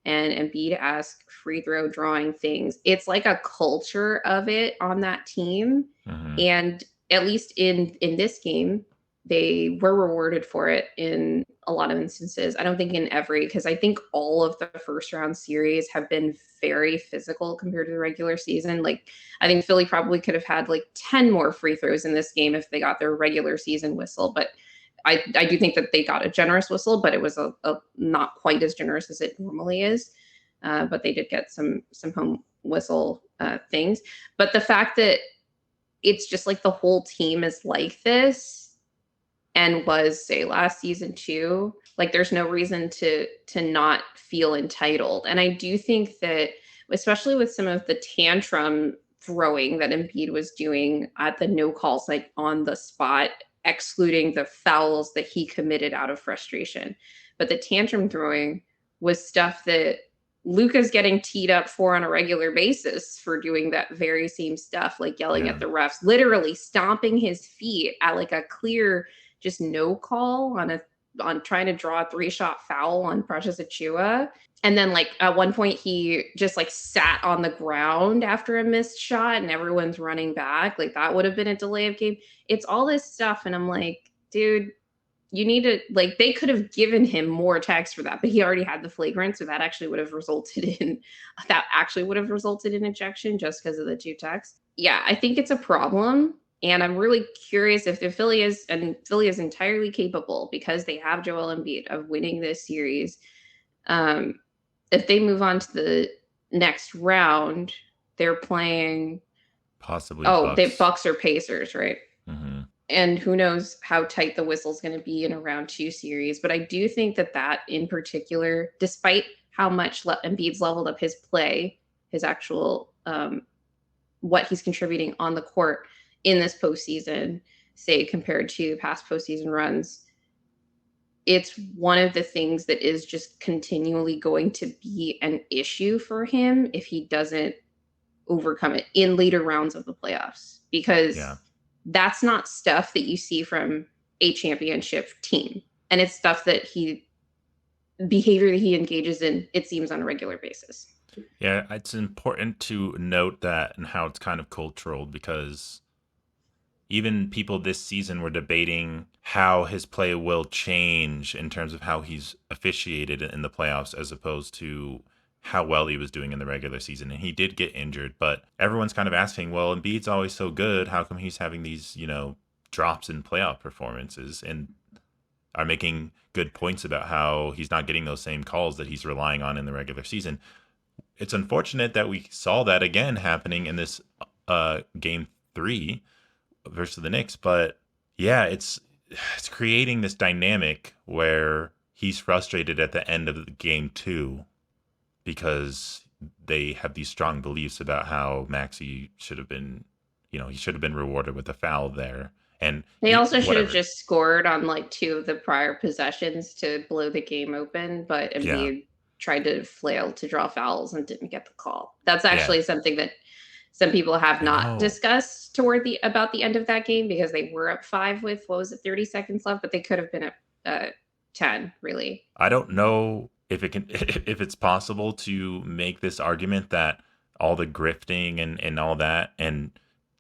and Embiid-esque free throw drawing things. It's like a culture of it on that team, Hmm. and at least in this game, they were rewarded for it in a lot of instances. I don't think in every, because I think all of the first round series have been very physical compared to the regular season. Like, I think Philly probably could have had like 10 more free throws in this game if they got their regular season whistle. But I do think that they got a generous whistle, but it was a not quite as generous as it normally is. But they did get some home whistle things. But the fact that it's just like the whole team is like this and was, say, last season too, like there's no reason to not feel entitled. And I do think that, especially with some of the tantrum throwing that Embiid was doing at the no calls, like on the spot, excluding the fouls that he committed out of frustration, but the tantrum throwing was stuff that Luca's getting teed up for on a regular basis for doing that very same stuff, like yelling Yeah. at the refs, literally stomping his feet at like a clear just no call on trying to draw a 3-shot foul on Precious Achua. And then like at one point he just like sat on the ground after a missed shot and everyone's running back. Like that would have been a delay of game. It's all this stuff. And I'm like, dude, you need to, like, they could have given him more tags for that, but he already had the flagrant, so that actually would have resulted in ejection just because of the two tags. Yeah, I think it's a problem, and I'm really curious if the Philly is entirely capable because they have Joel Embiid of winning this series. Um, if they move on to the next round, they're playing. Possibly Oh, they Bucks. Bucks or Pacers, right? Hmm. And who knows how tight the whistle's going to be in a round two series. But I do think that in particular, despite how much Embiid's leveled up his play, his actual what he's contributing on the court in this postseason, say compared to past postseason runs, it's one of the things that is just continually going to be an issue for him if he doesn't overcome it in later rounds of the playoffs because Yeah. that's not stuff that you see from a championship team. And it's stuff that behavior that he engages in, it seems, on a regular basis. Yeah. It's important to note that and how it's kind of cultural, because even people this season were debating how his play will change in terms of how he's officiated in the playoffs as opposed to how well he was doing in the regular season. And he did get injured, but everyone's kind of asking, well, Embiid's always so good. How come he's having these, drops in playoff performances? And are making good points about how he's not getting those same calls that he's relying on in the regular season. It's unfortunate that we saw that again happening in this game 3 versus the Knicks. But yeah, it's creating this dynamic where he's frustrated at the end of the game too because they have these strong beliefs about how Maxi should have been, he should have been rewarded with a foul there. And They he, also should have whatever. just scored on like two of the prior possessions to blow the game open, but Yeah. Embiid tried to flail to draw fouls and didn't get the call. That's Yeah. actually something that some people have I not know. discussed toward the about the end of that game because they were up five with what was it, 30 seconds left, but they could have been at 10, really. I don't know if it can if it's possible to make this argument that all the grifting and all that and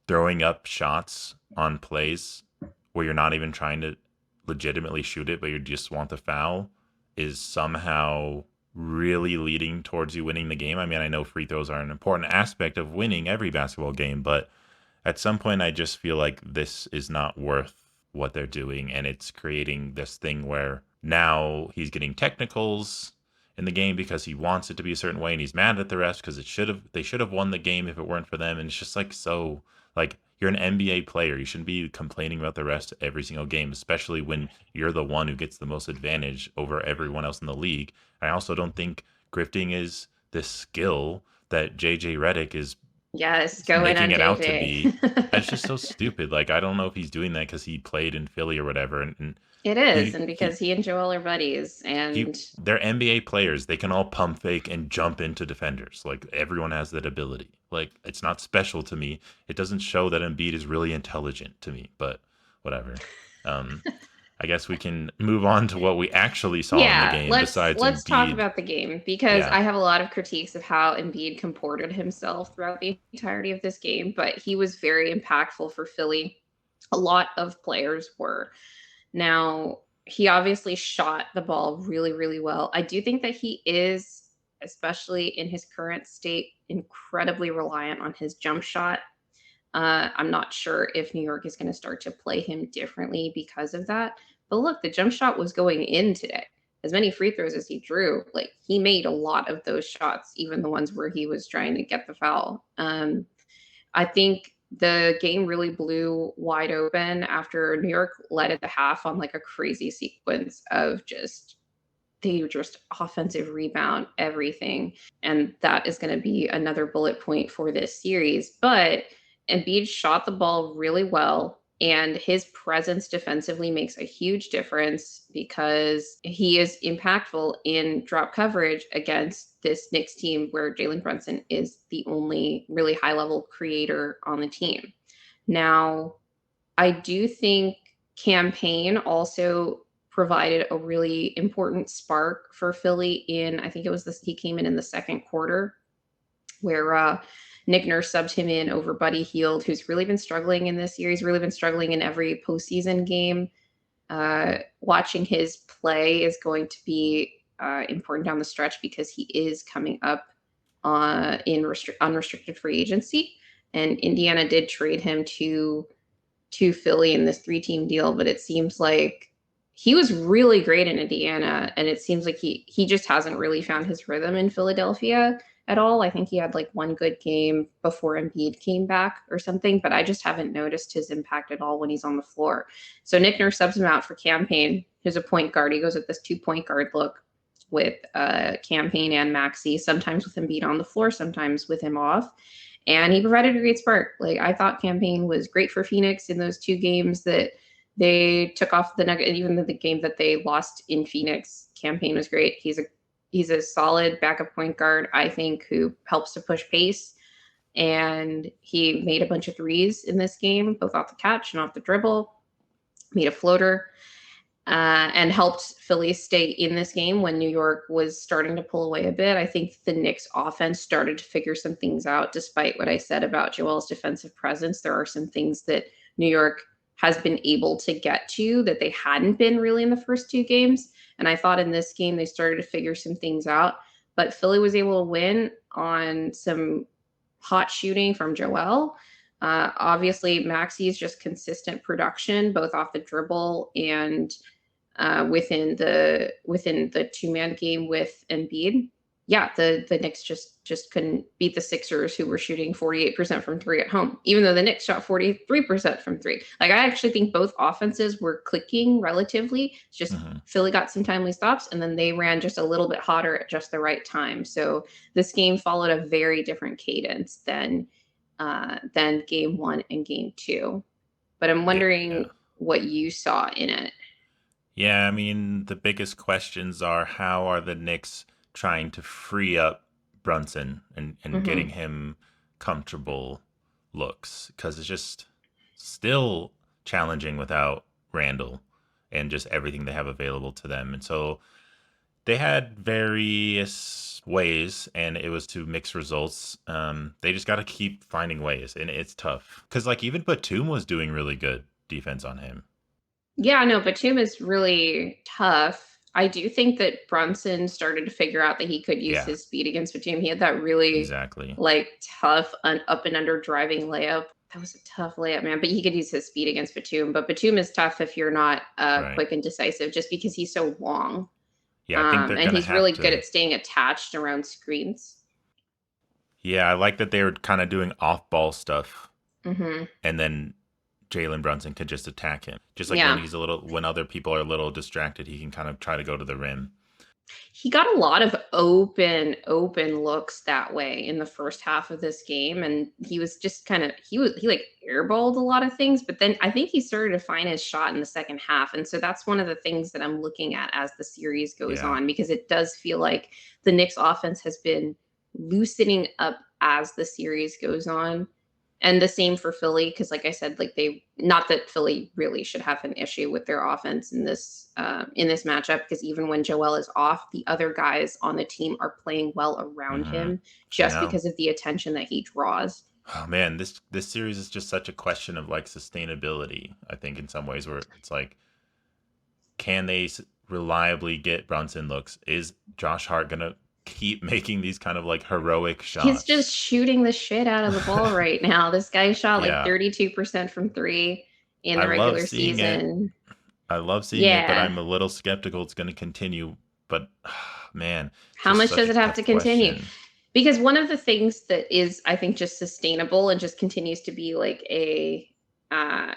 throwing up shots on plays where you're not even trying to legitimately shoot it but you just want the foul is somehow really leading towards you winning the game. I mean, I know free throws are an important aspect of winning every basketball game, but at some point I just feel like this is not worth what they're doing, and it's creating this thing where now he's getting technicals in the game because he wants it to be a certain way and he's mad at the refs because they should have won the game if it weren't for them. And it's just like, so like, you're an NBA player, you shouldn't be complaining about the refs every single game, especially when you're the one who gets the most advantage over everyone else in the league. I also don't think grifting is this skill that JJ Redick Yes, is go in making on it out to be. That's just JJ. so stupid. Like, I don't know if he's doing that because he played in Philly or whatever, and It is, he and he because he and Joel are buddies, he and they're NBA players. They can all pump fake and jump into defenders. Like, everyone has that ability. Like, it's not special to me. It doesn't show that Embiid is really intelligent to me. But whatever. Um, I guess we can move on to what we actually saw in the yeah, game let's besides let's talk Embiid. about the game because Yeah, I have a lot of critiques of how Embiid comported himself throughout the entirety of this game, but he was very impactful for Philly. A lot of players were. Now, he obviously shot the ball really, really well. I do think that he is, especially in his current state, incredibly reliant on his jump shot. I'm not sure if New York is going to start to play him differently because of that. But look, the jump shot was going in today. As many free throws as he drew, like he made a lot of those shots, even the ones where he was trying to get the foul. I think the game really blew wide open after New York led at the half on like a crazy sequence of just they just offensive rebound everything, and that is going to be another bullet point for this series. But Embiid shot the ball really well, and his presence defensively makes a huge difference because he is impactful in drop coverage against this Knicks team where Jalen Brunson is the only really high level creator on the team. Now, I do think campaign also provided a really important spark for Philly in I think it was this he came in the second quarter where Nick Nurse subbed him in over Buddy Hield, who's really been struggling in this series, really been struggling in every postseason game. Watching his play is going to be important down the stretch because he is coming up in unrestricted free agency, and Indiana did trade him to Philly in this three-team deal, but it seems like he was really great in Indiana, and it seems like he just hasn't really found his rhythm in Philadelphia at all. I think he had like one good game before Embiid came back or something, but I just haven't noticed his impact at all when he's on the floor. So Nick Nurse subs him out for Campaign, who's a point guard. He goes with this 2 point guard look with Campaign and Maxi, sometimes with Embiid on the floor, sometimes with him off, and he provided a great spark. Like I thought, Campaign was great for Phoenix in those two games that they took off the Nugget. Even the game that they lost in Phoenix, Campaign was great. He's a solid backup point guard, I think, who helps to push pace. And he made a bunch of threes in this game, both off the catch and off the dribble. Made a floater and helped Philly stay in this game when New York was starting to pull away a bit. I think the Knicks offense started to figure some things out, despite what I said about Joel's defensive presence. There are some things that New York has been able to get to that they hadn't been really in the first two games. And I thought in this game they started to figure some things out. But Philly was able to win on some hot shooting from Joel. Obviously, Maxi's just consistent production, both off the dribble and within the two-man game with Embiid. yeah, the Knicks just couldn't beat the Sixers, who were shooting 48% from three at home, even though the Knicks shot 43% from three. Like, I actually think both offenses were clicking relatively. It's just Hmm. Philly got some timely stops, and then they ran just a little bit hotter at just the right time. So this game followed a very different cadence than game one and game two. But I'm Yeah. wondering what you saw in it. Yeah, I mean, the biggest questions are how are the Knicks trying to free up Brunson and getting Hmm. him comfortable looks? Because it's just still challenging without Randall and just everything they have available to them. And so they had various ways, and it was to mix results. They just got to keep finding ways, and it's tough. Because, like, even Batum was doing really good defense on him. Yeah, no, Batum is really tough. I do think that Brunson started to figure out that he could use Yeah, his speed against Batum. He had that really exactly. like tough up and under driving layup. That was a tough layup, man. But he could use his speed against Batum. But Batum is tough if you're not Right. quick and decisive, just because he's so long. Yeah, I think they're And gonna he's have really good to. at staying attached around screens. Yeah, I like that they were kind of doing off-ball stuff, Hmm. and then Jalen Brunson could just attack him. Just like when Yeah. he's a little, when other people are a little distracted, he can kind of try to go to the rim. He got a lot of open looks that way in the first half of this game, and he was just kind of he like airballed a lot of things, but then I think he started to find his shot in the second half, and so that's one of the things that I'm looking at as the series goes Yeah. on, because it does feel like the Knicks offense has been loosening up as the series goes on. And the same for Philly, because like I said, like they not that Philly really should have an issue with their offense in this matchup, because even when Joel is off, the other guys on the team are playing well around Hmm. him I just know. because of the attention that he draws. Oh man, this series is just such a question of like sustainability. I think in some ways where it's like, can they reliably get Brunson looks? Is Josh Hart gonna keep making these kind of like heroic He's shots? just shooting the shit out of the ball right now. This guy shot like Yeah, 32% from three in I the love regular seeing it. season. I love seeing it, but Yeah. I'm a little skeptical it's going to continue. But man, How just much such does a it have to tough continue? question. Because one of the things that is, I think, just sustainable and just continues to be like uh,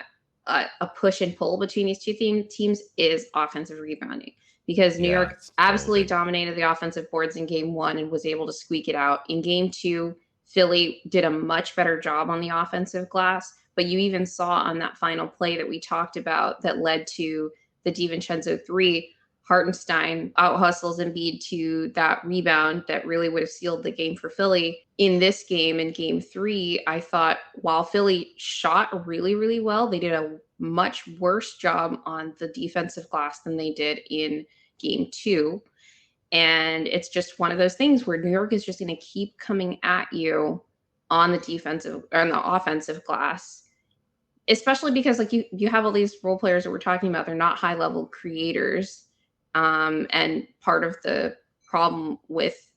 a push and pull between these teams is offensive rebounding. Because New Yeah, York it's so absolutely big. dominated the offensive boards in game one and was able to squeak it out. In game two, Philly did a much better job on the offensive glass. But you even saw on that final play that we talked about that led to the DiVincenzo three, Hartenstein out hustles Embiid to that rebound that really would have sealed the game for Philly. In this game, in game three, I thought while Philly shot really, really well, they did a much worse job on the defensive glass than they did in game two. And it's just one of those things where New York is just going to keep coming at you on the defensive or on the offensive glass, especially because like you have all these role players that we're talking about. They're not high level creators, and part of the problem with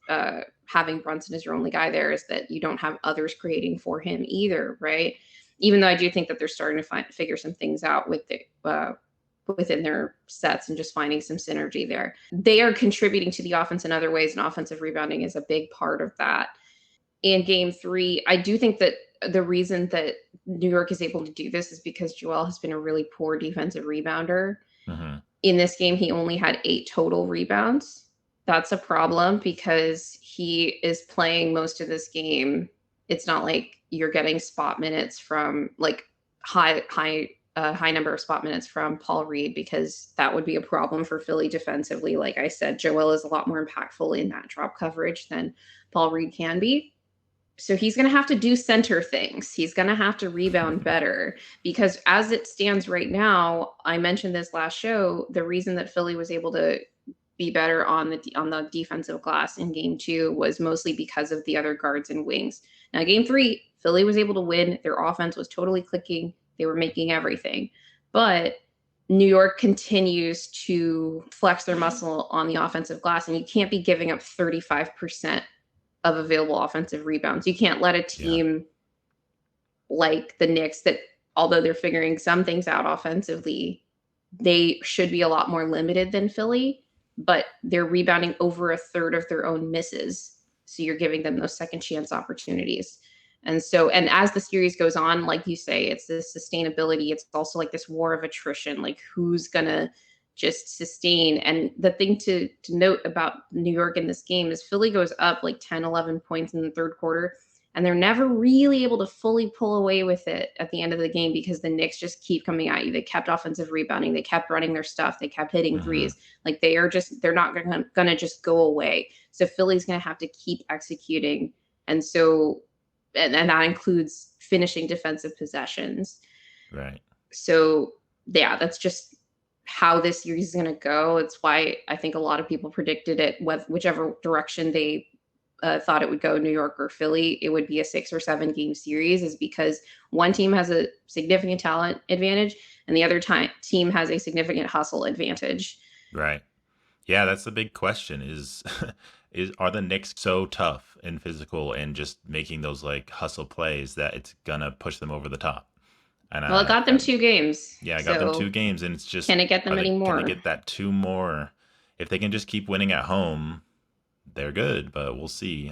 having Brunson as your only guy there is that you don't have others creating for him either, right? Even though I do think that they're starting to figure some things out with the within their sets and just finding some synergy there. They are contributing to the offense in other ways, and offensive rebounding is a big part of that. In game three, I do think that the reason that New York is able to do this is because Joel has been a really poor defensive rebounder. Hmm. In this game, he only had 8 total rebounds. That's a problem because he is playing most of this game. It's not like you're getting spot minutes from like high number of spot minutes from Paul Reed, because that would be a problem for Philly defensively. Like I said, Joel is a lot more impactful in that drop coverage than Paul Reed can be. So he's going to have to do center things. He's going to have to rebound better, because as it stands right now, I mentioned this last show, the reason that Philly was able to be better on the defensive glass in game 2 was mostly because of the other guards and wings. Now game 3, Philly was able to win. Their offense was totally clicking. They were making everything. But New York continues to flex their muscle on the offensive glass, and you can't be giving up 35% of available offensive rebounds. You can't let a Yeah. team like the Knicks, that although they're figuring some things out offensively, they should be a lot more limited than Philly. but they're rebounding over a third of their own misses. So you're giving them those second chance opportunities. And so, and as the series goes on, like you say, it's this sustainability. It's also like this war of attrition, like who's going to just sustain. And the thing to note about New York in this game is Philly goes up like 10, 11 points in the third quarter, and they're never really able to fully pull away with it at the end of the game because the Knicks just keep coming at you. They kept offensive rebounding, they kept running their stuff, they kept hitting Hmm. threes. Like they're not gonna just go away. So Philly's gonna have to keep executing. And so and that includes finishing defensive possessions. Right. So yeah, that's just how this series is going to go. It's why I think a lot of people predicted it, whichever direction they thought it would go, New York or Philly, it would be a 6 or 7 game series, is because one team has a significant talent advantage and the other team has a significant hustle advantage. Right. Yeah, that's the big question is is are the Knicks so tough and physical and just making those like hustle plays that it's gonna push them over the top? And Well, it got them 2 games, yeah, I got them two so games and it's just can it get are them they can they anymore? get that two more? If they can just keep winning at home, they're good, but we'll see.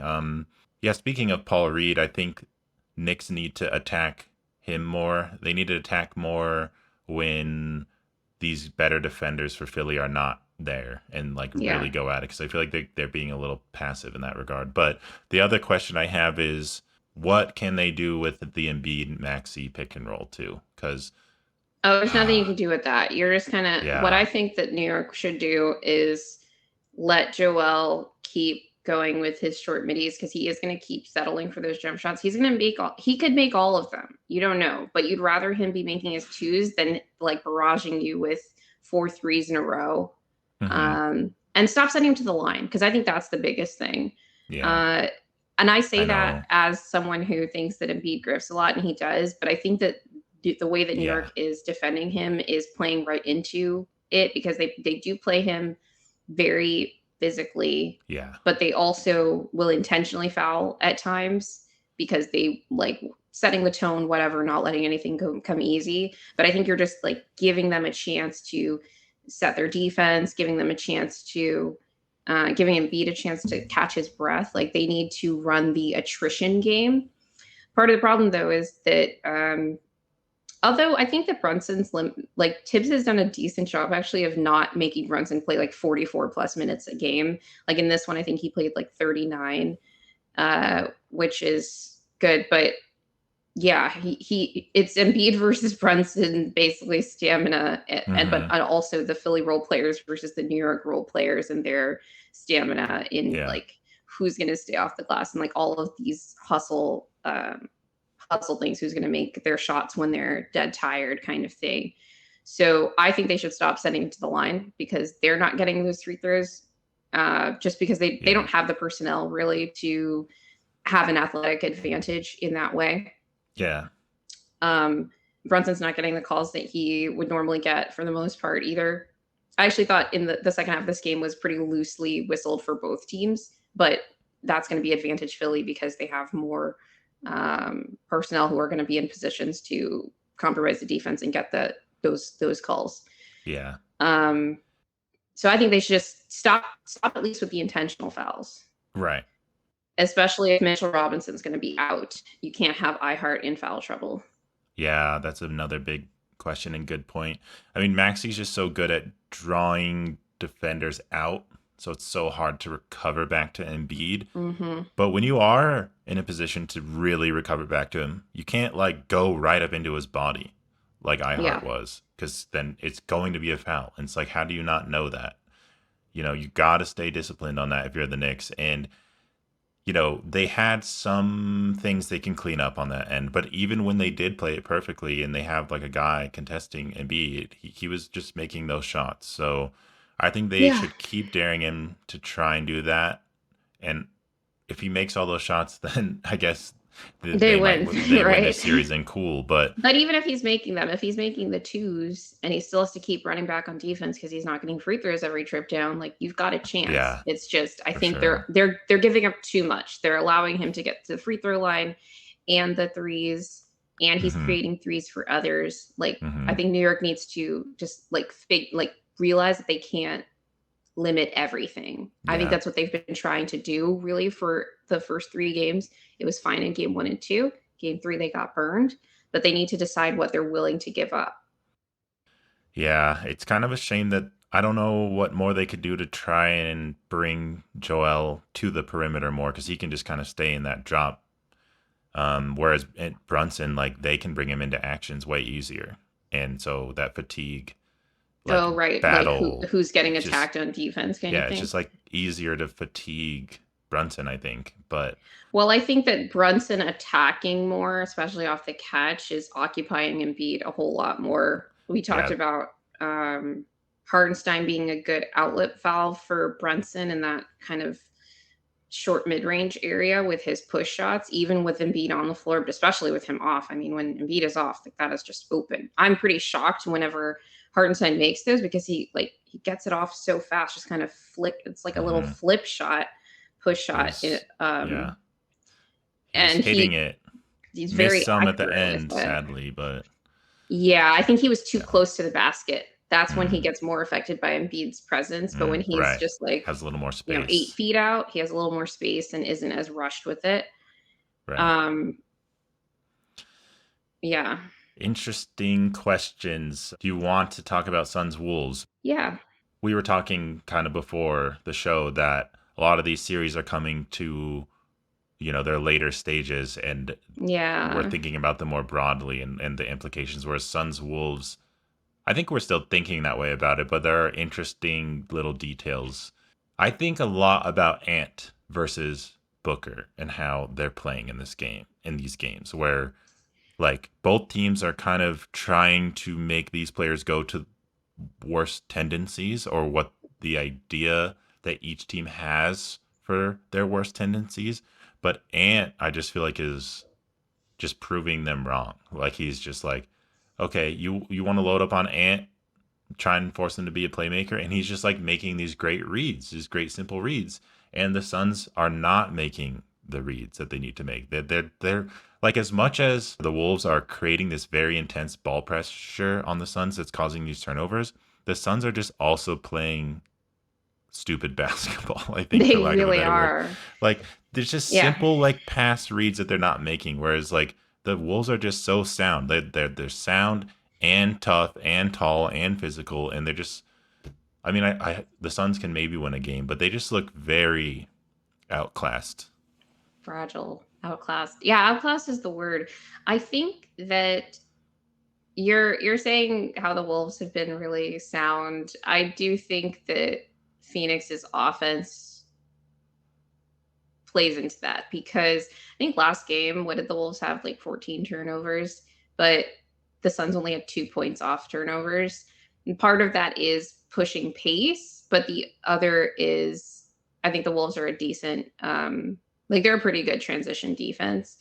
Yeah, speaking of Paul Reed, I think Knicks need to attack him more. They need to attack more when these better defenders for Philly are not there and like Yeah. really go at it because I feel like they're being a little passive in that regard. But the other question I have is what can they do with the Embiid Maxi pick and roll too? Because Oh, there's nothing you can ah, do with that. You're just kind of what I yeah, think that New York should do is let Joel keep going with his short middies because he is going to keep settling for those jump shots. He's going to make all he could make all of them. You don't know, but you'd rather him be making his twos than like barraging you with 4 threes in a row. hmm, And stop sending him to the line because I think that's the biggest thing. yeah, Uh, and I say I that know, as someone who thinks that Embiid grifts a lot, and he does. But I think that the way that New yeah, York is defending him is playing right into it because they do play him very physically, yeah, but they also will intentionally foul at times because they like setting the tone, whatever, not letting anything come easy. But I think you're just like giving them a chance to set their defense, giving them a chance to giving Embiid a chance to catch his breath. Like they need to run the attrition game. Part of the problem, though, is that although I think that like Tibbs has done a decent job actually of not making Brunson play like 44 plus minutes a game. Like in this one, I think he played like 39, which is good. But yeah, he it's Embiid versus Brunson, basically stamina, and but hmm, also the Philly role players versus the New York role players and their stamina in yeah, like who's going to stay off the glass and like all of these hustle things, who's going to make their shots when they're dead tired kind of thing. So I think they should stop sending it to the line because they're not getting those free throws just because they yeah, don't have the personnel really to have an athletic advantage in that way. yeah, Um, Brunson's not getting the calls that he would normally get for the most part either. I actually thought in the second half of this game was pretty loosely whistled for both teams, but that's going to be advantage Philly because they have more personnel who are going to be in positions to compromise the defense and get those calls. yeah, Um, so I think they should just stop at least with the intentional fouls, right. especially if Mitchell Robinson's going to be out. You can't have iHeart in foul trouble. Yeah, that's another big question and good point. I mean, Maxi's just so good at drawing defenders out, so it's so hard to recover back to Embiid. Mm-hmm. But when you are in a position to really recover back to him, you can't like go right up into his body like Yeah. iHeart was, because then it's going to be a foul. And it's like, how do you not know that? You got to stay disciplined on that if you're the Knicks. And they had some things they can clean up on that end, but even when they did play it perfectly and they have like a guy contesting Embiid, he was just making those shots. So I think they Yeah. should keep daring him to try and do that. And if he makes all those shots, then I guess They win, they win this right? series and cool. But But even if he's making them, if he's making the twos and he still has to keep running back on defense because he's not getting free throws every trip down, like you've got a chance. yeah, It's just I for think sure. they're giving up too much. They're allowing him to get to the free throw line and the threes, and he's Hmm. creating threes for others. Like I Hmm. think New York needs to just like realize that they can't limit everything. I think Yeah. that's what they've been trying to do really for the first 3 games. It was fine in game 1 and 2. Game 3, they got burned, but they need to decide what they're willing to give up. Yeah, it's kind of a shame that I don't know what more they could do to try and bring Joel to the perimeter more because he can just kind of stay in that drop. Whereas Brunson, like they can bring him into actions way easier, and so that fatigue, like Oh, right. Like battle, who's getting it's just attacked on defense kind of yeah, it's thing. just like easier to fatigue Brunson, I think. But Well, I think that Brunson attacking more, especially off the catch, is occupying Embiid a whole lot more. We talked yeah, about Hardenstein being a good outlet valve for Brunson in that kind of short mid-range area with his push shots, even with Embiid on the floor, but especially with him off. I mean, when Embiid is off, like that is just open. I'm pretty shocked whenever Hartenstein makes those because he gets it off so fast, just kind of flick. It's like a little hmm flip shot, push it shot. was yeah, he was And hitting it, he's missed very some at the accurate with end, it. sadly, but Yeah, I think he was too yeah, close to the basket. That's when he mm, gets more affected by Embiid's presence. But when he's right, just like, has a little more 8 space, feet out, he has a little more space and isn't as rushed with it. right. Um, yeah. Interesting questions. Do you want to talk about Suns Wolves? Yeah. We were talking kind of before the show that a lot of these series are coming to, their later stages, and we're Yeah. thinking about them more broadly and the implications. Whereas Suns Wolves, I think we're still thinking that way about it, but there are interesting little details. I think a lot about Ant versus Booker and how they're playing in these games, where like both teams are kind of trying to make these players go to worst tendencies or what the idea that each team has for their worst tendencies. But Ant, I just feel like is just proving them wrong. Like he's just like, okay, you want to load up on Ant, try and force him to be a playmaker, and he's just like making these great reads, these great simple reads, and the Suns are not making the reads that they need to make. They're like as much as the Wolves are creating this very intense ball pressure on the Suns that's causing these turnovers, the Suns are just also playing stupid basketball, I think, for They lack of a really better word. are. Like there's just Yeah. simple like pass reads that they're not making, whereas like the Wolves are just so sound. They're sound and tough and tall and physical, and they're just. I mean, I the Suns can maybe win a game, but they just look very outclassed. Fragile. Outclassed. Yeah, outclassed is the word. I think that you're saying how the Wolves have been really sound. I do think that Phoenix's offense plays into that because I think last game, what did the Wolves have? Like 14 turnovers, but the Suns only had 2 points off turnovers. And part of that is pushing pace, but the other is I think the Wolves are a decent, like they're a pretty good transition defense,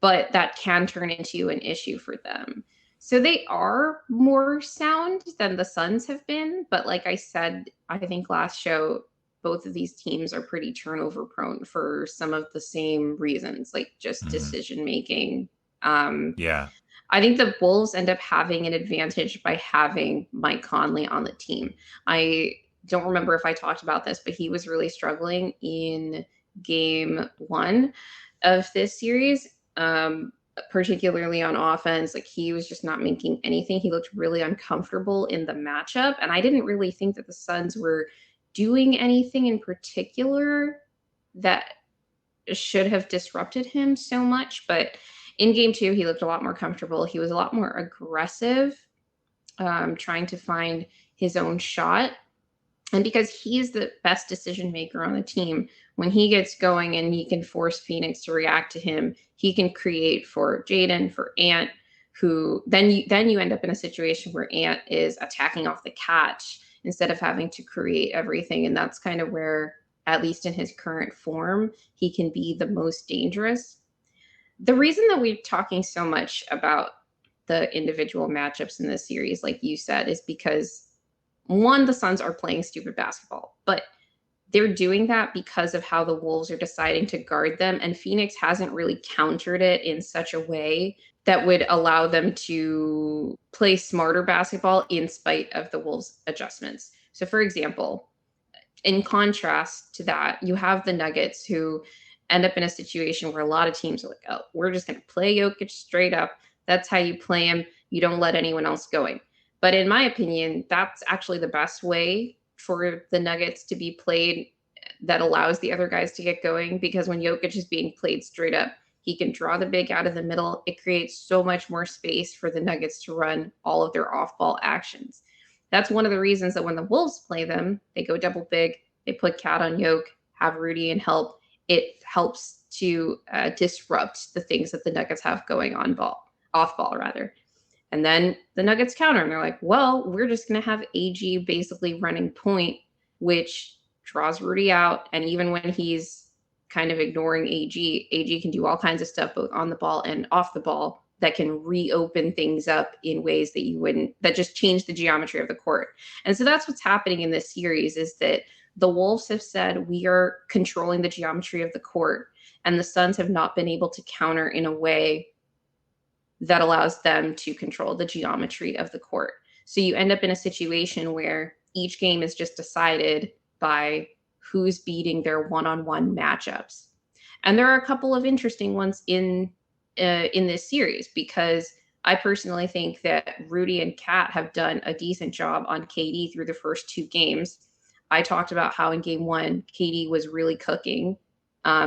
but that can turn into an issue for them. So they are more sound than the Suns have been, but like I said, I think last show, both of these teams are pretty turnover prone for some of the same reasons, like just Hmm. decision making. Um, Yeah. I think the Wolves end up having an advantage by having Mike Conley on the team. I don't remember if I talked about this, but he was really struggling in game 1 of this series, particularly on offense. Like he was just not making anything. He looked really uncomfortable in the matchup. And I didn't really think that the Suns were doing anything in particular that should have disrupted him so much. But in game 2, he looked a lot more comfortable. He was a lot more aggressive, trying to find his own shot. And because he's the best decision maker on the team, when he gets going and he can force Phoenix to react to him, he can create for Jaden, for Ant, who then you end up in a situation where Ant is attacking off the catch instead of having to create everything. And that's kind of where, at least in his current form, he can be the most dangerous. The reason that we're talking so much about the individual matchups in this series, like you said, is because one, the Suns are playing stupid basketball, but they're doing that because of how the Wolves are deciding to guard them. And Phoenix hasn't really countered it in such a way that would allow them to play smarter basketball in spite of the Wolves' adjustments. So, for example, In contrast to that, you have the Nuggets who end up in a situation where a lot of teams are like, oh, we're just going to play Jokic straight up. That's how you play him. You don't let anyone else going. But in my opinion, that's actually the best way for the Nuggets to be played that allows the other guys to get going, because when Jokic is being played straight up, he can draw the big out of the middle. It creates so much more space for the Nuggets to run all of their off ball actions. That's one of the reasons that when the Wolves play them, they go double big, they put Cat on Yoke, have Rudy and help. It helps to disrupt the things that the Nuggets have going on ball, off ball rather. And then the Nuggets counter, and they're like, well, we're just going to have AG basically running point, which draws Rudy out. And even when he's kind of ignoring AG can do all kinds of stuff both on the ball and off the ball that can reopen things up in ways that you wouldn't, that just change the geometry of the court. And so that's what's happening in this series, is that the Wolves have said we are controlling the geometry of the court, and the Suns have not been able to counter in a way that allows them to control the geometry of the court. So you end up in a situation where each game is just decided by who's beating their one-on-one matchups. And there are a couple of interesting ones in this series, because I personally think that Rudy and Kat have done a decent job on KD through the first two games. I talked about how in game one, KD was really cooking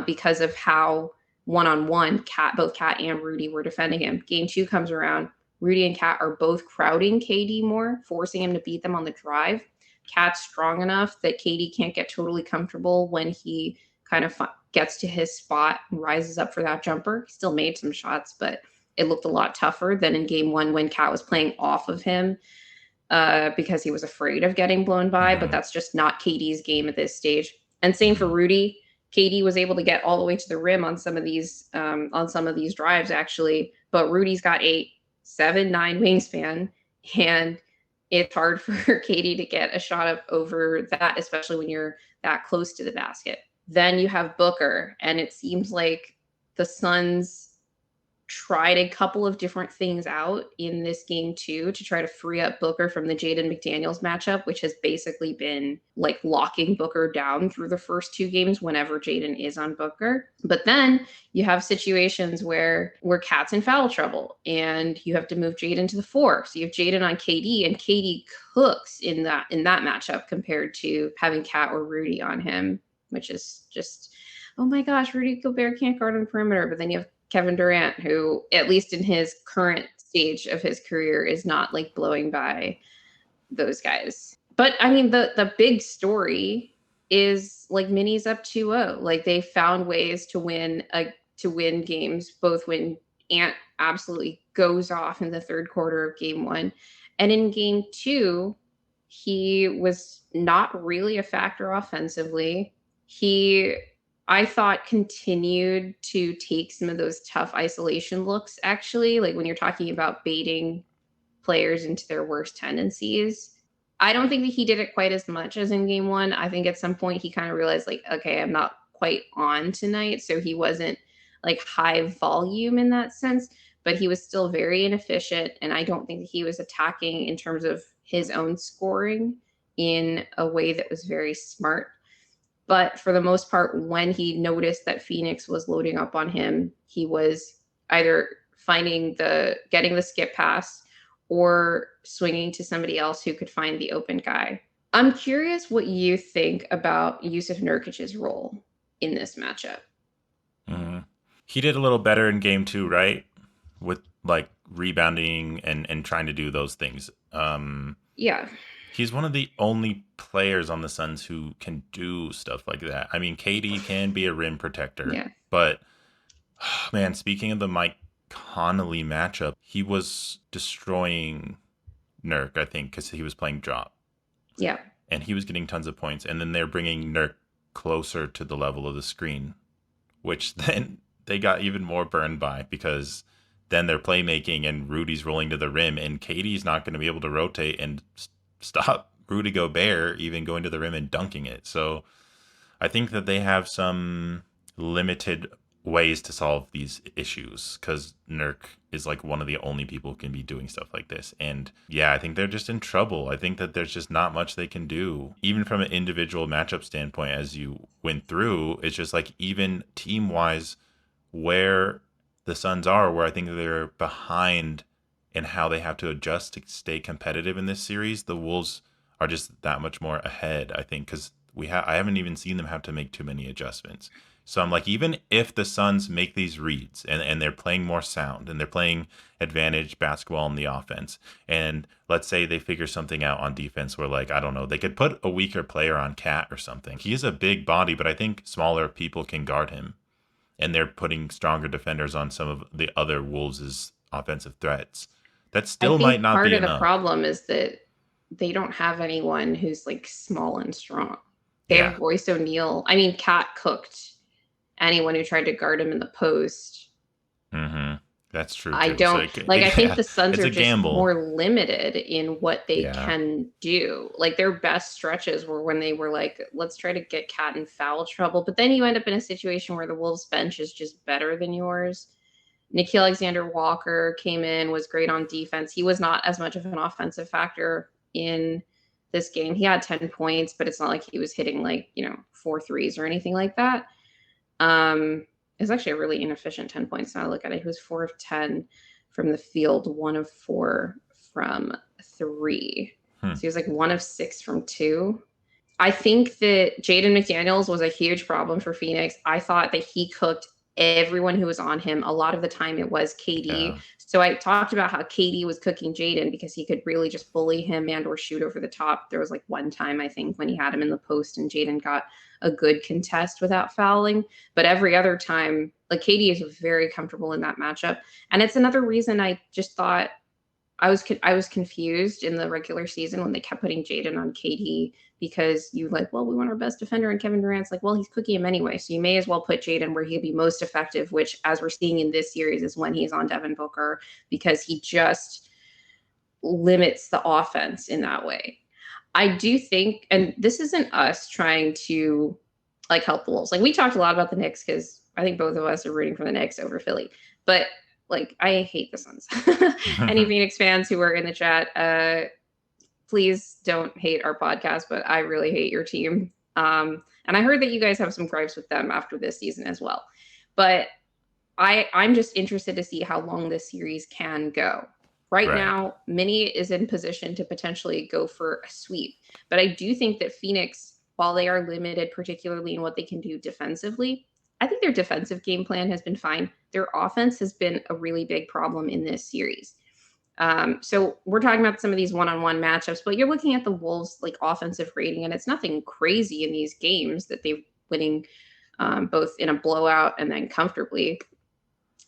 because of how one on one, both Kat and Rudy were defending him. Game two comes around. Rudy and Kat are both crowding KD more, forcing him to beat them on the drive. Kat's strong enough that KD can't get totally comfortable when he kind of gets to his spot and rises up for that jumper. He still made some shots, but it looked a lot tougher than in game one when Kat was playing off of him because he was afraid of getting blown by. But Mm-hmm. that's just not KD's game at this stage. And same for Mm-hmm. Rudy. KD was able to get all the way to the rim on some of these drives actually, but Rudy's got a 7'9" wingspan, and it's hard for KD to get a shot up over that, especially when you're that close to the basket. Then you have Booker, and it seems like the Suns tried a couple of different things out in this game too to try to free up Booker from the Jaden McDaniels matchup, which has basically been like locking Booker down through the first two games whenever Jaden is on Booker. But then you have situations where Cat's in foul trouble and you have to move Jaden to the four. So you have Jaden on KD, and KD cooks in that matchup compared to having Cat or Rudy on him, which is just, oh my gosh, Rudy Gobert can't guard on the perimeter. But then you have Kevin Durant, who, at least in his current stage of his career, is not like blowing by those guys. But I mean, the big story is like Minnie's up 2-0. Like they found ways to win games, both when Ant absolutely goes off in the third quarter of game one, and in game two, he was not really a factor offensively. He, I thought, continued to take some of those tough isolation looks, actually, like when you're talking about baiting players into their worst tendencies. I don't think that he did it quite as much as in game one. I think at some point he kind of realized, like, okay, I'm not quite on tonight. So he wasn't like high volume in that sense, but he was still very inefficient. And I don't think that he was attacking in terms of his own scoring in a way that was very smart. But for the most part, when he noticed that Phoenix was loading up on him, he was either getting the skip pass or swinging to somebody else who could find the open guy. I'm curious what you think about Yusuf Nurkic's role in this matchup. Mm-hmm. He did a little better in game two, right? With like rebounding and trying to do those things. Yeah, He's one of the only players on the Suns who can do stuff like that. I mean, KD can be a rim protector, yeah, but man, speaking of the Mike Conley matchup, he was destroying Nurk, I think, because he was playing drop yeah. and he was getting tons of points. And then they're bringing Nurk closer to the level of the screen, which then they got even more burned by because then they're playmaking and Rudy's rolling to the rim and KD's not going to be able to rotate and stop Rudy Gobert even going to the rim and dunking it. So I think that they have some limited ways to solve these issues because Nurk is like one of the only people who can be doing stuff like this. And yeah, I think they're just in trouble. I think that there's just not much they can do. Even from an individual matchup standpoint, as you went through, it's just like even team wise, where the Suns are, where I think they're behind in how they have to adjust to stay competitive in this series, the Wolves are just that much more ahead, I think, because I haven't even seen them have to make too many adjustments. So I'm like, even if the Suns make these reads and they're playing more sound and they're playing advantage basketball in the offense, and let's say they figure something out on defense where, like, I don't know, they could put a weaker player on Cat or something. He's a big body, but I think smaller people can guard him. And they're putting stronger defenders on some of the other Wolves' offensive threats. That I still might think not part be of the enough. problem is that they don't have anyone who's like small and strong. They Yeah. have Royce O'Neal. I mean, Cat cooked anyone who tried to guard him in the post. Mm-hmm. That's true I too. So don't like, I think yeah, the Suns it's are a just gamble. more limited in what they Yeah. can do. Like their best stretches were when they were like, let's try to get Cat in foul trouble. But then you end up in a situation where the Wolves bench is just better than yours. Nikhil Alexander Walker came in, was great on defense. He was not as much of an offensive factor in this game. He had 10 points, but it's not like he was hitting like, 4 threes or anything like that. It was actually a really inefficient 10 points. Now I look at it. He was 4 of 10 from the field, 1 of 4 from three. Hmm. So he was like 1 of 6 from two. I think that Jaden McDaniels was a huge problem for Phoenix. I thought that he cooked everyone who was on him. A lot of the time it was KD. Yeah. So I talked about how KD was cooking Jaden because he could really just bully him and or shoot over the top. There was like one time I think when he had him in the post and Jaden got a good contest without fouling. But every other time, like KD is very comfortable in that matchup. And it's another reason I just thought I was confused in the regular season when they kept putting Jaden on KD because you like, well, we want our best defender, and Kevin Durant's like, well, he's cooking him anyway, so you may as well put Jaden where he'll be most effective, which, as we're seeing in this series, is when he's on Devin Booker because he just limits the offense in that way. I do think, and this isn't us trying to like help the Wolves. Like we talked a lot about the Knicks because I think both of us are rooting for the Knicks over Philly, but like I hate the Suns. Any Phoenix fans who are in the chat, please don't hate our podcast, but I really hate your team. And I heard that you guys have some gripes with them after this season as well. But I'm just interested to see how long this series can go. Right Right. now, Minnie is in position to potentially go for a sweep. But I do think that Phoenix, while they are limited, particularly in what they can do defensively, I think their defensive game plan has been fine. Their offense has been a really big problem in this series. So we're talking about some of these one-on-one matchups, but you're looking at the Wolves like offensive rating, and it's nothing crazy in these games that they've winning both in a blowout and then comfortably.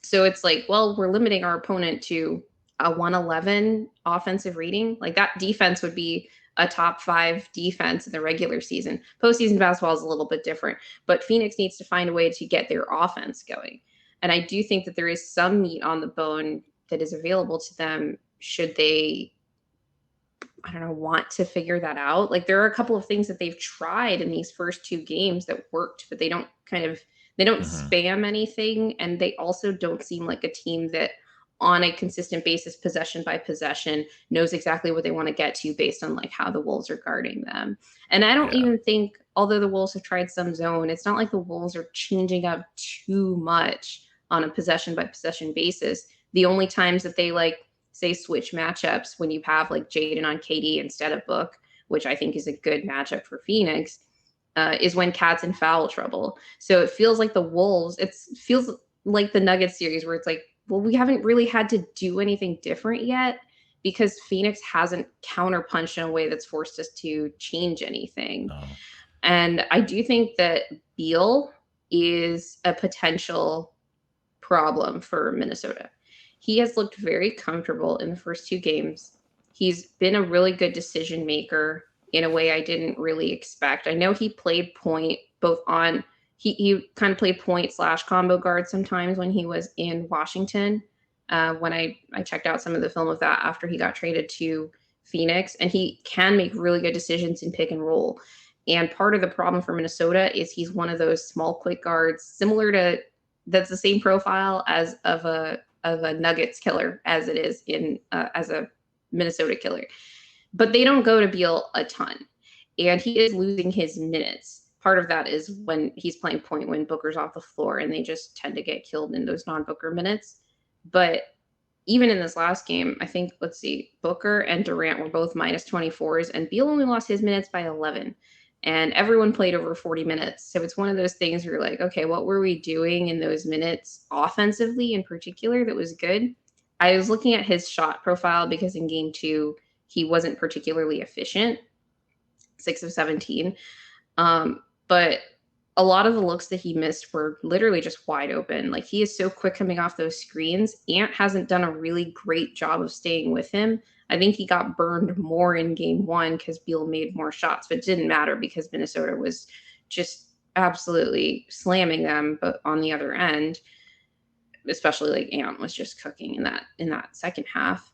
So it's like, well, we're limiting our opponent to a 111 offensive rating. Like that defense would be a top 5 defense in the regular season. Postseason basketball is a little bit different, but Phoenix needs to find a way to get their offense going. And I do think that there is some meat on the bone that is available to them should they, I don't know, want to figure that out. Like there are a couple of things that they've tried in these first 2 games that worked, but they don't Hmm. spam anything, and they also don't seem like a team that on a consistent basis, possession by possession, knows exactly what they want to get to based on like how the Wolves are guarding them. And I don't Yeah. even think, although the Wolves have tried some zone, it's not like the Wolves are changing up too much on a possession by possession basis. The only times that they like say switch matchups when you have like Jaden on KD instead of Book, which I think is a good matchup for Phoenix, is when Cat's in foul trouble. So it feels like the Wolves, it feels like the Nuggets series where it's like, well, we haven't really had to do anything different yet because Phoenix hasn't counterpunched in a way that's forced us to change anything. No. And I do think that Beal is a potential problem for Minnesota. He has looked very comfortable in the first 2 games. He's been a really good decision maker in a way I didn't really expect. I know he played point both on he kind of played point slash combo guard sometimes when he was in Washington. When I checked out some of the film of that after he got traded to Phoenix, and he can make really good decisions in pick and roll. And part of the problem for Minnesota is he's one of those small, quick guards, similar to that's the same profile as of of a Nuggets killer as it is in as a Minnesota killer. But they don't go to Beal a ton, and he is losing his minutes. Part of that is when he's playing point when Booker's off the floor, and they just tend to get killed in those non-Booker minutes. But even in this last game, I think, let's see, Booker and Durant were both minus 24s, and Beal only lost his minutes by 11. And everyone played over 40 minutes. So it's one of those things where you're like, okay, what were we doing in those minutes offensively in particular that was good? I was looking at his shot profile because in game two, he wasn't particularly efficient, 6 of 17. But a lot of the looks that he missed were literally just wide open. Like, he is so quick coming off those screens. Ant hasn't done a really great job of staying with him. I think he got burned more in game one because Beal made more shots, but it didn't matter because Minnesota was just absolutely slamming them. But on the other end, especially like Ant was just cooking in that second half.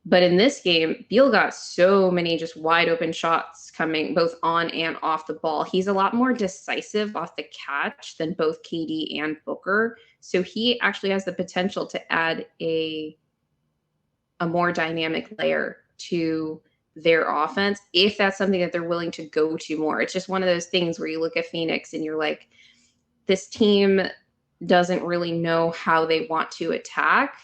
But in this game, Beal got so many just wide open shots coming both on and off the ball. He's a lot more decisive off the catch than both KD and Booker. So he actually has the potential to add a more dynamic layer to their offense if that's something that they're willing to go to more. It's just one of those things where you look at Phoenix and you're like, this team doesn't really know how they want to attack.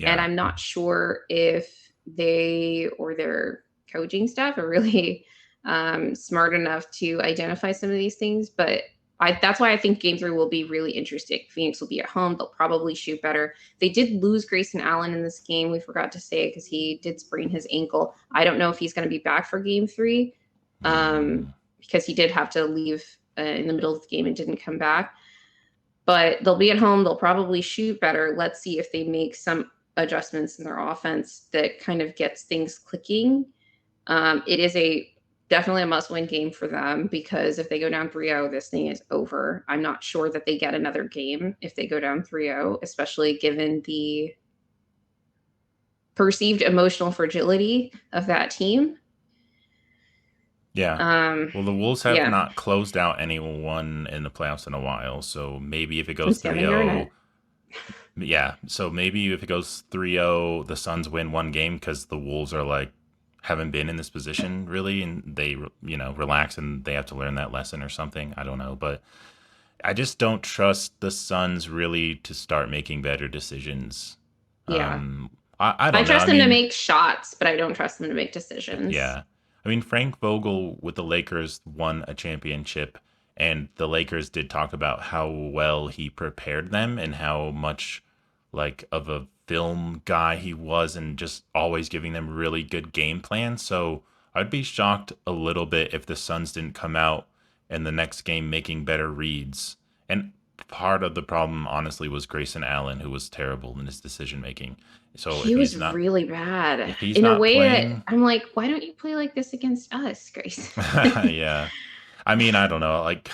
And Yeah. I'm not sure if they or their coaching staff are really smart enough to identify some of these things. But that's why I think game three will be really interesting. Phoenix will be at home. They'll probably shoot better. They did lose Grayson Allen in this game. We forgot to say because he did sprain his ankle. I don't know if he's going to be back for game three Mm, because he did have to leave in the middle of the game and didn't come back. But they'll be at home. They'll probably shoot better. Let's see if they make some adjustments in their offense that kind of gets things clicking. It is definitely a must-win game for them because if they go down 3-0, this thing is over. I'm not sure that they get another game if they go down 3-0, especially given the perceived emotional fragility of that team. yeah. Um, Well, the Wolves have yeah, not closed out anyone in the playoffs in a while, so maybe if it goes since Kevin 3-0, Garnett. yeah. So maybe if it goes 3-0, the Suns win one game because the Wolves are like haven't been in this position really, and they relax and they have to learn that lesson or something. I don't know, but I just don't trust the Suns really to start making better decisions. Yeah. I I don't know. trust I them to mean, make shots, but I don't trust them to make decisions. yeah. I mean, Frank Vogel with the Lakers won a championship, and the Lakers did talk about how well he prepared them and how much like of a film guy he was, and just always giving them really good game plans. So I'd be shocked a little bit if the Suns didn't come out in the next game making better reads. And part of the problem, honestly, was Grayson Allen, who was terrible in his decision making. So He was really bad if he's in a not way that playing, I'm like, why don't you play like this against us, Grace? yeah. I mean, I don't know. Like,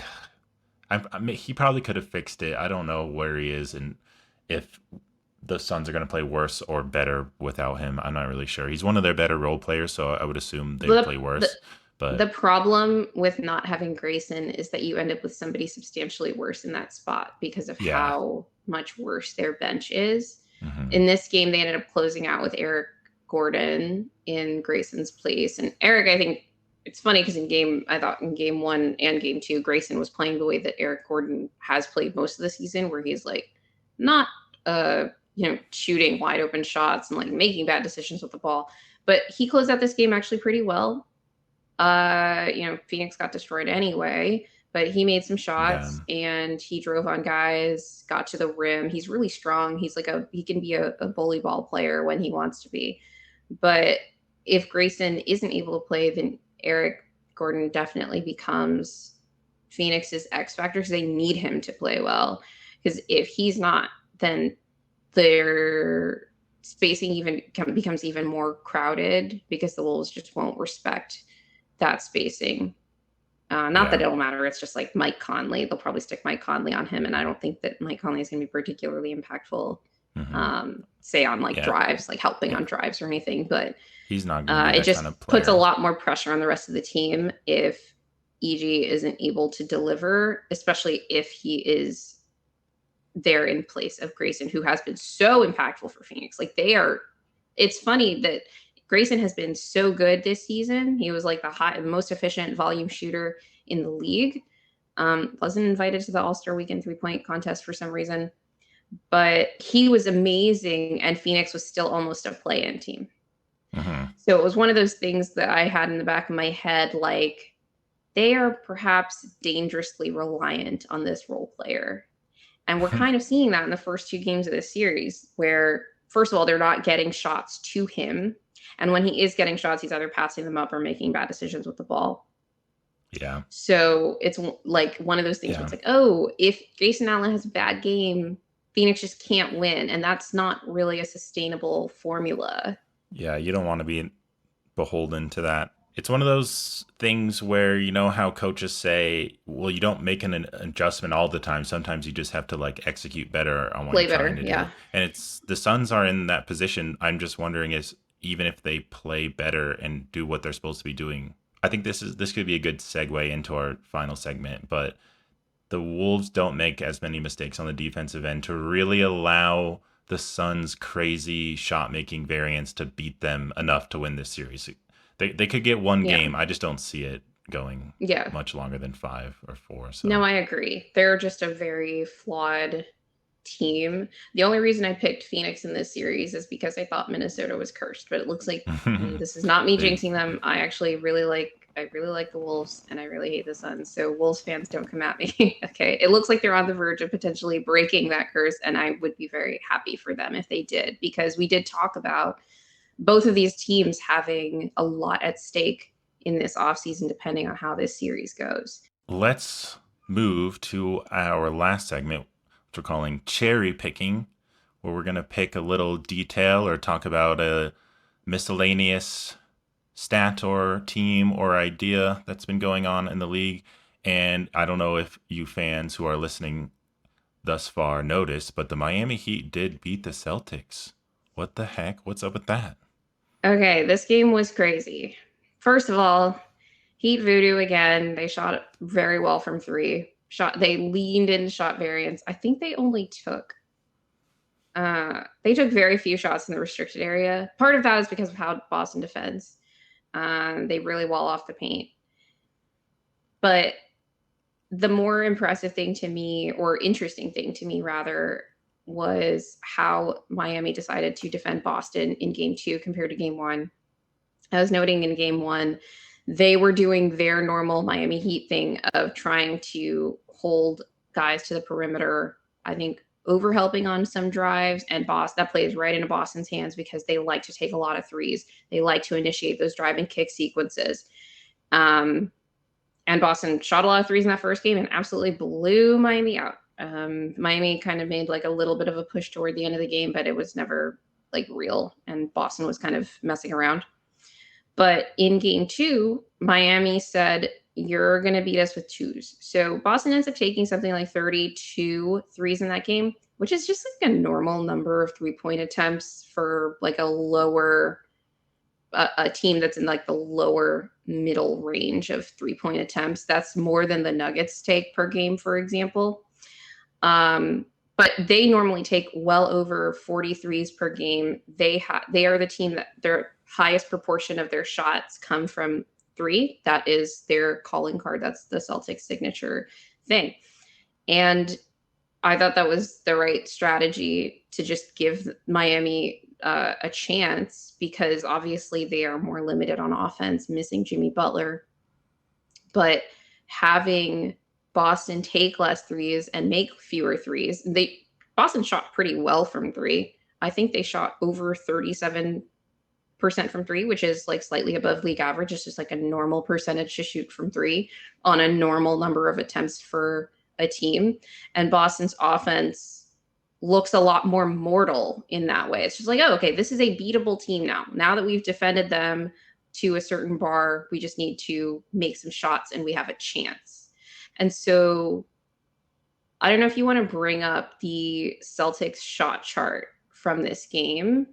I mean, he probably could have fixed it. I don't know where he is and if the Suns are going to play worse or better without him. I'm not really sure. He's one of their better role players, so I would assume they would the, play the worse. the But problem with not having Grayson is that you end up with somebody substantially worse in that spot because of yeah, how much worse their bench is. hmm In this game, they ended up closing out with Eric Gordon in Grayson's place. And Eric, I think it's funny because I thought in game one and game two, Grayson was playing the way that Eric Gordon has played most of the season, where he's like not, shooting wide open shots and like making bad decisions with the ball. But he closed out this game actually pretty well. Phoenix got destroyed anyway, but he made some yeah, shots and he drove on guys, got to the rim. He's really strong. He can be a bully ball player when he wants to be. But if Grayson isn't able to play, then Eric Gordon definitely becomes Phoenix's X factor because they need him to play well. Because if he's not, then their spacing even becomes even more crowded because the Wolves just won't respect that spacing. Not that yeah, it'll matter. It's just like Mike Conley. They'll probably stick Mike Conley on him, and I don't think that Mike Conley is going to be particularly impactful. hmm Say on like yeah, drives, like helping yeah. on drives or anything, but He's not going to be it that kind just of puts a player. lot more pressure on the rest of the team if EG isn't able to deliver, especially if he is there in place of Grayson, who has been so impactful for Phoenix. Like it's funny that Grayson has been so good this season. He was like the most efficient volume shooter in the league. Wasn't invited to the All-Star Weekend 3-point contest for some reason, but he was amazing, and Phoenix was still almost a play-in team. Hmm. So it was one of those things that I had in the back of my head, like they are perhaps dangerously reliant on this role player. And we're kind of seeing that in the first two games of this series, where, first of all, they're not getting shots to him. And when he is getting shots, he's either passing them up or making bad decisions with the ball. Yeah. So it's like one of those things where Yeah. it's like, oh, if Jason Allen has a bad game, Phoenix just can't win. And that's not really a sustainable formula. Yeah. You don't want to be beholden to that. It's one of those things where you know how coaches say, well, you don't make an adjustment all the time. Sometimes you just have to like execute better on what you're Play trying better. to do. Yeah. And it's the Suns are in that position. I'm just wondering is even if they play better and do what they're supposed to be doing. I think this could be a good segue into our final segment, but the Wolves don't make as many mistakes on the defensive end to really allow the Suns' crazy shot making variance to beat them enough to win this series. They could get one Yeah. game. I just don't see it going Yeah. much longer than 5 or 4. No, So I agree. They're just a very flawed team. The only reason I picked Phoenix in this series is because I thought Minnesota was cursed, but it looks like, and this is not me they jinxing them. I really like the Wolves and I really hate the Suns. So Wolves fans don't come at me. Okay. It looks like they're on the verge of potentially breaking that curse, and I would be very happy for them if they did, because we did talk about both of these teams having a lot at stake in this offseason, depending on how this series goes. let's move to our last segment, which we're calling cherry picking, where we're gonna pick a little detail or talk about a miscellaneous stat or team or idea that's been going on in the league. And I don't know if you fans who are listening thus far noticed, but the Miami Heat did beat the Celtics. What the heck? What's up with that? Okay, this game was crazy. First of all, Heat voodoo again. They shot very well from three. They leaned into shot variance. I think they took very few shots in the restricted area. Part of that is because of how Boston defends. They really wall off the paint. But the more impressive thing to me, or interesting thing to me rather, was how Miami decided to defend Boston in game two compared to game one. I was noting in game one, they were doing their normal Miami Heat thing of trying to hold guys to the perimeter. I think overhelping on some drives, and that plays right into Boston's hands because they like to take a lot of threes. They like to initiate those drive and kick sequences. Um, and Boston shot a lot of threes in that first game and absolutely blew Miami out. Miami kind of made like a little bit of a push toward the end of the game, but it was never like real. And Boston was kind of messing around. But in game two, Miami said, you're going to beat us with twos. So Boston ends up taking something like 32 threes in that game, which is just like a normal number of 3-point attempts for like a team that's in like the lower middle range of 3-point attempts. That's more than the Nuggets take per game, for example. But they normally take well over 43s per game. They are the team that their highest proportion of their shots come from three. That is their calling card. That's the Celtics signature thing. And I thought that was the right strategy to just give Miami a chance, because obviously they are more limited on offense, missing Jimmy Butler. But having Boston take less threes and make fewer threes, Boston shot pretty well from three. I think they shot over 37% from three, which is like slightly above league average. It's just like a normal percentage to shoot from three on a normal number of attempts for a team. And Boston's offense looks a lot more mortal in that way. It's just like, oh, okay, this is a beatable team now. Now that we've defended them to a certain bar, we just need to make some shots and we have a chance. And so I don't know if you want to bring up the Celtics shot chart from this game.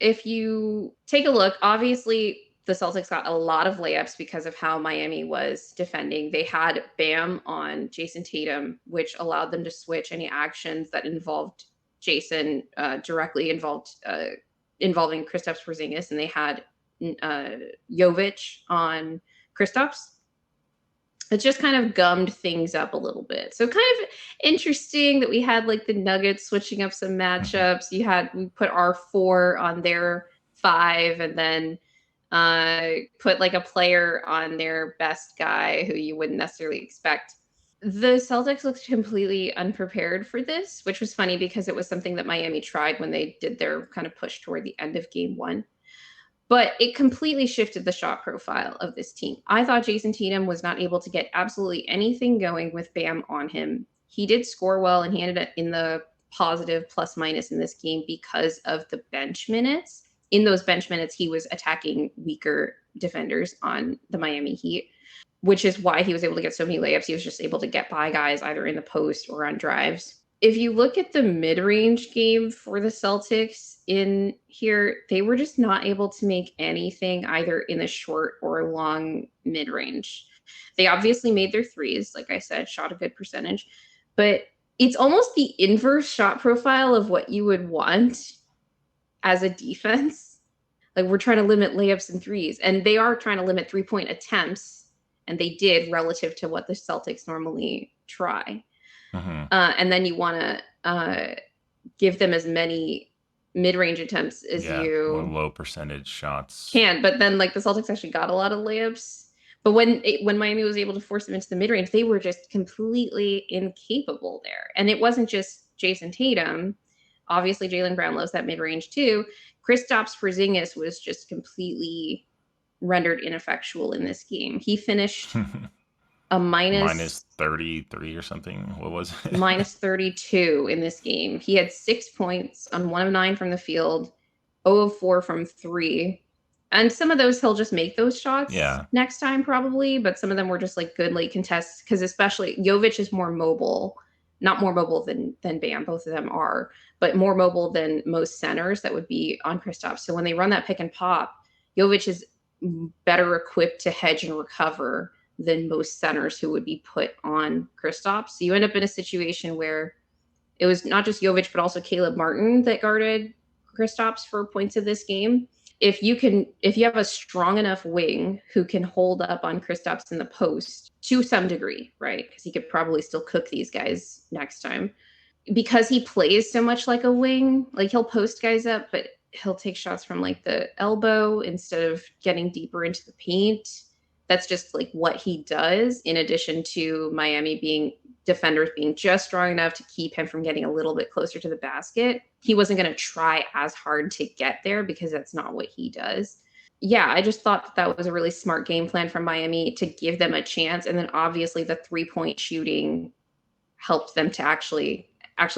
If you take a look, obviously the Celtics got a lot of layups because of how Miami was defending. They had Bam on Jason Tatum, which allowed them to switch any actions that involved Jason directly involving Kristaps Porzingis, and they had uh, Jovic on Kristaps. It just kind of gummed things up a little bit. So kind of interesting that we had like the Nuggets switching up some matchups. We put our 4 on their 5, and then put like a player on their best guy who you wouldn't necessarily expect. The Celtics looked completely unprepared for this, which was funny because it was something that Miami tried when they did their kind of push toward the end of game 1. But it completely shifted the shot profile of this team. I thought Jason Tatum was not able to get absolutely anything going with Bam on him. He did score well, and he ended up in the positive plus minus in this game because of the bench minutes. In those bench minutes, he was attacking weaker defenders on the Miami Heat, which is why he was able to get so many layups. He was just able to get by guys either in the post or on drives. If you look at the mid-range game for the Celtics in here, they were just not able to make anything either in the short or long mid-range. They obviously made their threes, like I said, shot a good percentage, but it's almost the inverse shot profile of what you would want as a defense. Like, we're trying to limit layups and threes, and they are trying to limit 3-point attempts, and they did relative to what the Celtics normally try. Hmm. And then you want to give them as many mid-range attempts as Yeah, more you low percentage shots. can. But then, like, the Celtics actually got a lot of layups. But when Miami was able to force them into the mid-range, they were just completely incapable there. And it wasn't just Jason Tatum. Obviously, Jaylen Brown loves that mid-range too. Kristaps Porzingis was just completely rendered ineffectual in this game. He finished a Minus 33 or something. What was it? minus 32 in this game. He had 6 points on 1 of 9 from the field, 0 of 4 from 3. And some of those he'll just make those shots Yeah. next time, probably, but some of them were just like good late contests because especially Jovic is more mobile, not more mobile than Bam, both of them are, but more mobile than most centers that would be on Kristaps. So when they run that pick and pop, Jovic is better equipped to hedge and recover than most centers who would be put on Kristaps. So you end up in a situation where it was not just Jovic, but also Caleb Martin that guarded Kristaps for points of this game. If you have a strong enough wing who can hold up on Kristaps in the post to some degree, right? Because he could probably still cook these guys next time. Because he plays so much like a wing, like he'll post guys up, but he'll take shots from like the elbow instead of getting deeper into the paint. That's just like what he does, in addition to Miami being defenders being just strong enough to keep him from getting a little bit closer to the basket. He wasn't going to try as hard to get there because that's not what he does. Yeah, I just thought that was a really smart game plan from Miami to give them a chance. And then obviously the 3-point shooting helped them to actually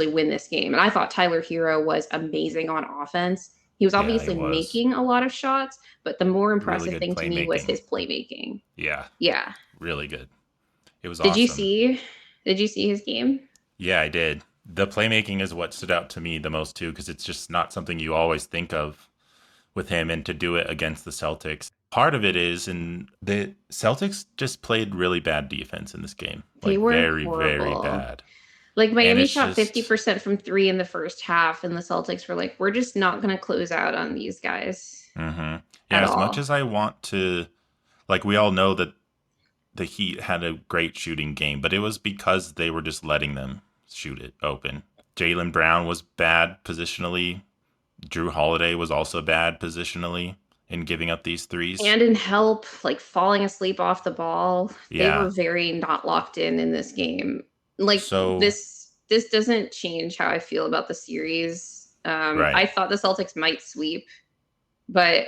win this game. And I thought Tyler Hero was amazing on offense. He was Yeah, he obviously was. making a lot of shots, but the more Really impressive good thing to me was playmaking. his playmaking. Yeah, Yeah. really good. It was Did you awesome. see did you see his game? Yeah, I did. The playmaking is what stood out to me the most too, because it's just not something you always think of with him, and to do it against the Celtics. Part of it is, and the Celtics just played really bad defense in this game, They like were very, very horrible. bad. Like And Miami it's shot just, 50% from 3 in the first half and the Celtics were like, we're just not going to close out on these guys hmm yeah, at as much all. as I want to, like, we all know that the Heat had a great shooting game, but it was because they were just letting them shoot it open. Jaylen Brown was bad positionally. Drew Holiday was also bad positionally in giving up these threes. And in help, like falling asleep off the ball. They were Yeah. very not locked in this game. Like So, this doesn't change how I feel about the series. right. I thought the Celtics might sweep, but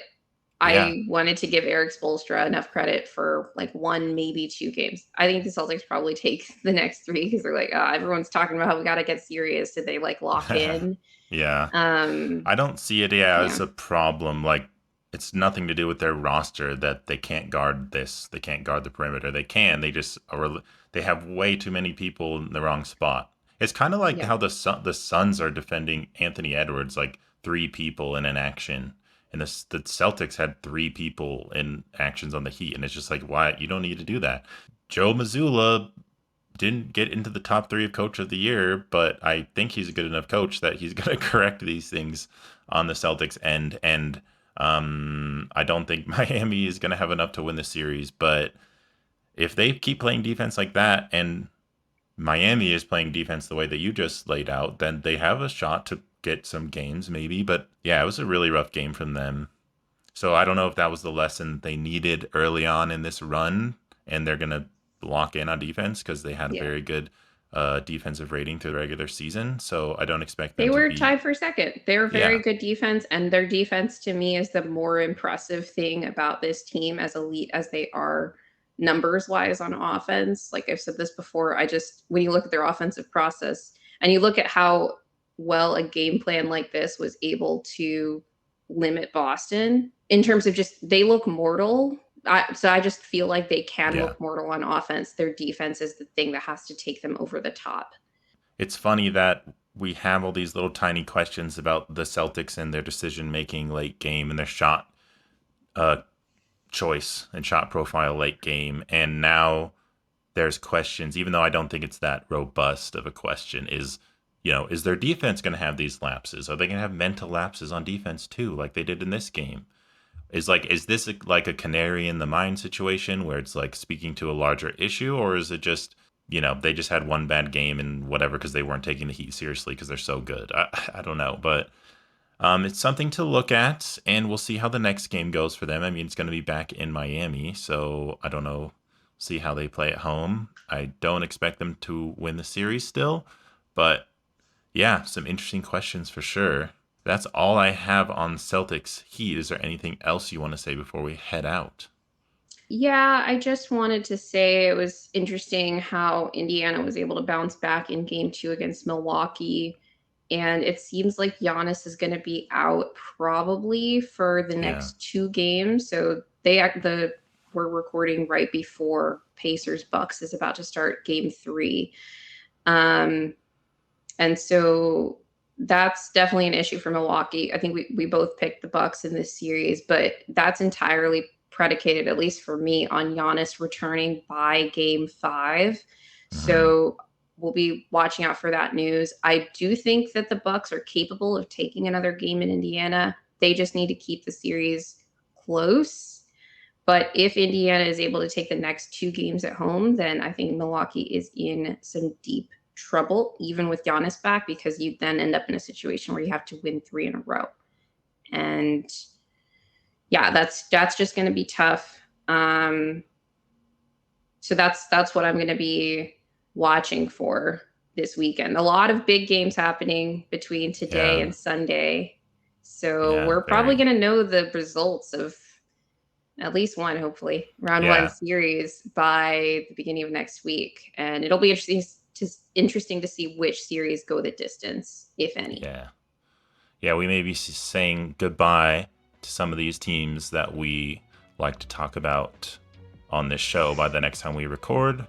Yeah. I wanted to give Eric Spoelstra enough credit for like 1, maybe 2 games. I think the Celtics probably take the next 3 because they're like, everyone's talking about how we got to get serious. Did they like lock in? Yeah. Um, I don't see it, yeah, as yeah, a problem. Like, it's nothing to do with their roster that they can't guard this. They can't guard the perimeter. They can. They just are. They have way too many people in the wrong spot. It's kind of like yeah. how the Suns are defending Anthony Edwards, like 3 people in an action, and the Celtics had 3 people in actions on the Heat, and it's just like, why? You don't need to do that. Joe Mazzulla didn't get into the top 3 of Coach of the Year, but I think he's a good enough coach that he's going to correct these things on the Celtics end. And I don't think Miami is going to have enough to win the series, but if they keep playing defense like that and Miami is playing defense the way that you just laid out, then they have a shot to get some games maybe. But yeah, it was a really rough game from them. So I don't know if that was the lesson they needed early on in this run, and they're gonna lock in on defense because they had a Yeah. very good defensive rating through the regular season. So I don't expect They them to were be. tied for second. They were very Yeah, good defense, and their defense to me is the more impressive thing about this team, as elite as they are numbers wise on offense. Like I've said this before, I just, when you look at their offensive process and you look at how well a game plan like this was able to limit Boston in terms of just, they look mortal. So I just feel like they can yeah. look mortal on offense. Their defense is the thing that has to take them over the top. It's funny that we have all these little tiny questions about the Celtics and their decision making late game and their shot uh, choice and shot profile late game, and now there's questions, even though I don't think it's that robust of a question, is their defense going to have these lapses? Are they going to have mental lapses on defense too, like they did in this game? Is this like a canary in the mine situation where it's like speaking to a larger issue, or is it just, they just had one bad game and whatever because they weren't taking the Heat seriously because they're so good? I don't know, but it's something to look at, and we'll see how the next game goes for them. I mean, it's going to be back in Miami, so I don't know. See how they play at home. I don't expect them to win the series still, but yeah, some interesting questions for sure. That's all I have on Celtics Heat. Is there anything else you want to say before we head out? Yeah, I just wanted to say it was interesting how Indiana was able to bounce back in game two against Milwaukee. And it seems like Giannis is going to be out probably for the Yeah. next 2 games. So we're recording right before Pacers Bucks is about to start game three. Um, and so that's definitely an issue for Milwaukee. I think we both picked the Bucks in this series, but that's entirely predicated, at least for me, on Giannis returning by game five. Hmm. So we'll be watching out for that news. I do think that the Bucks are capable of taking another game in Indiana. They just need to keep the series close. But if Indiana is able to take the next 2 games at home, then I think Milwaukee is in some deep trouble, even with Giannis back, because you then end up in a situation where you have to win 3 in a row. And yeah, that's just going to be tough. So that's what I'm going to be watching for this weekend. A lot of big games happening between today Yeah. and Sunday. So Yeah. we're probably Very. going to know the results of at least one, hopefully, round one Yeah. series by the beginning of next week. And it'll be interesting to see which series go the distance, if any. Yeah. Yeah. We may be saying goodbye to some of these teams that we like to talk about on this show by the next time we record.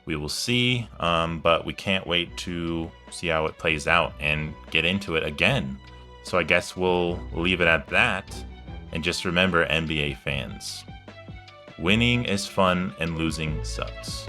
We will see, but we can't wait to see how it plays out and get into it again. So I guess we'll leave it at that. And just remember, NBA fans, winning is fun and losing sucks.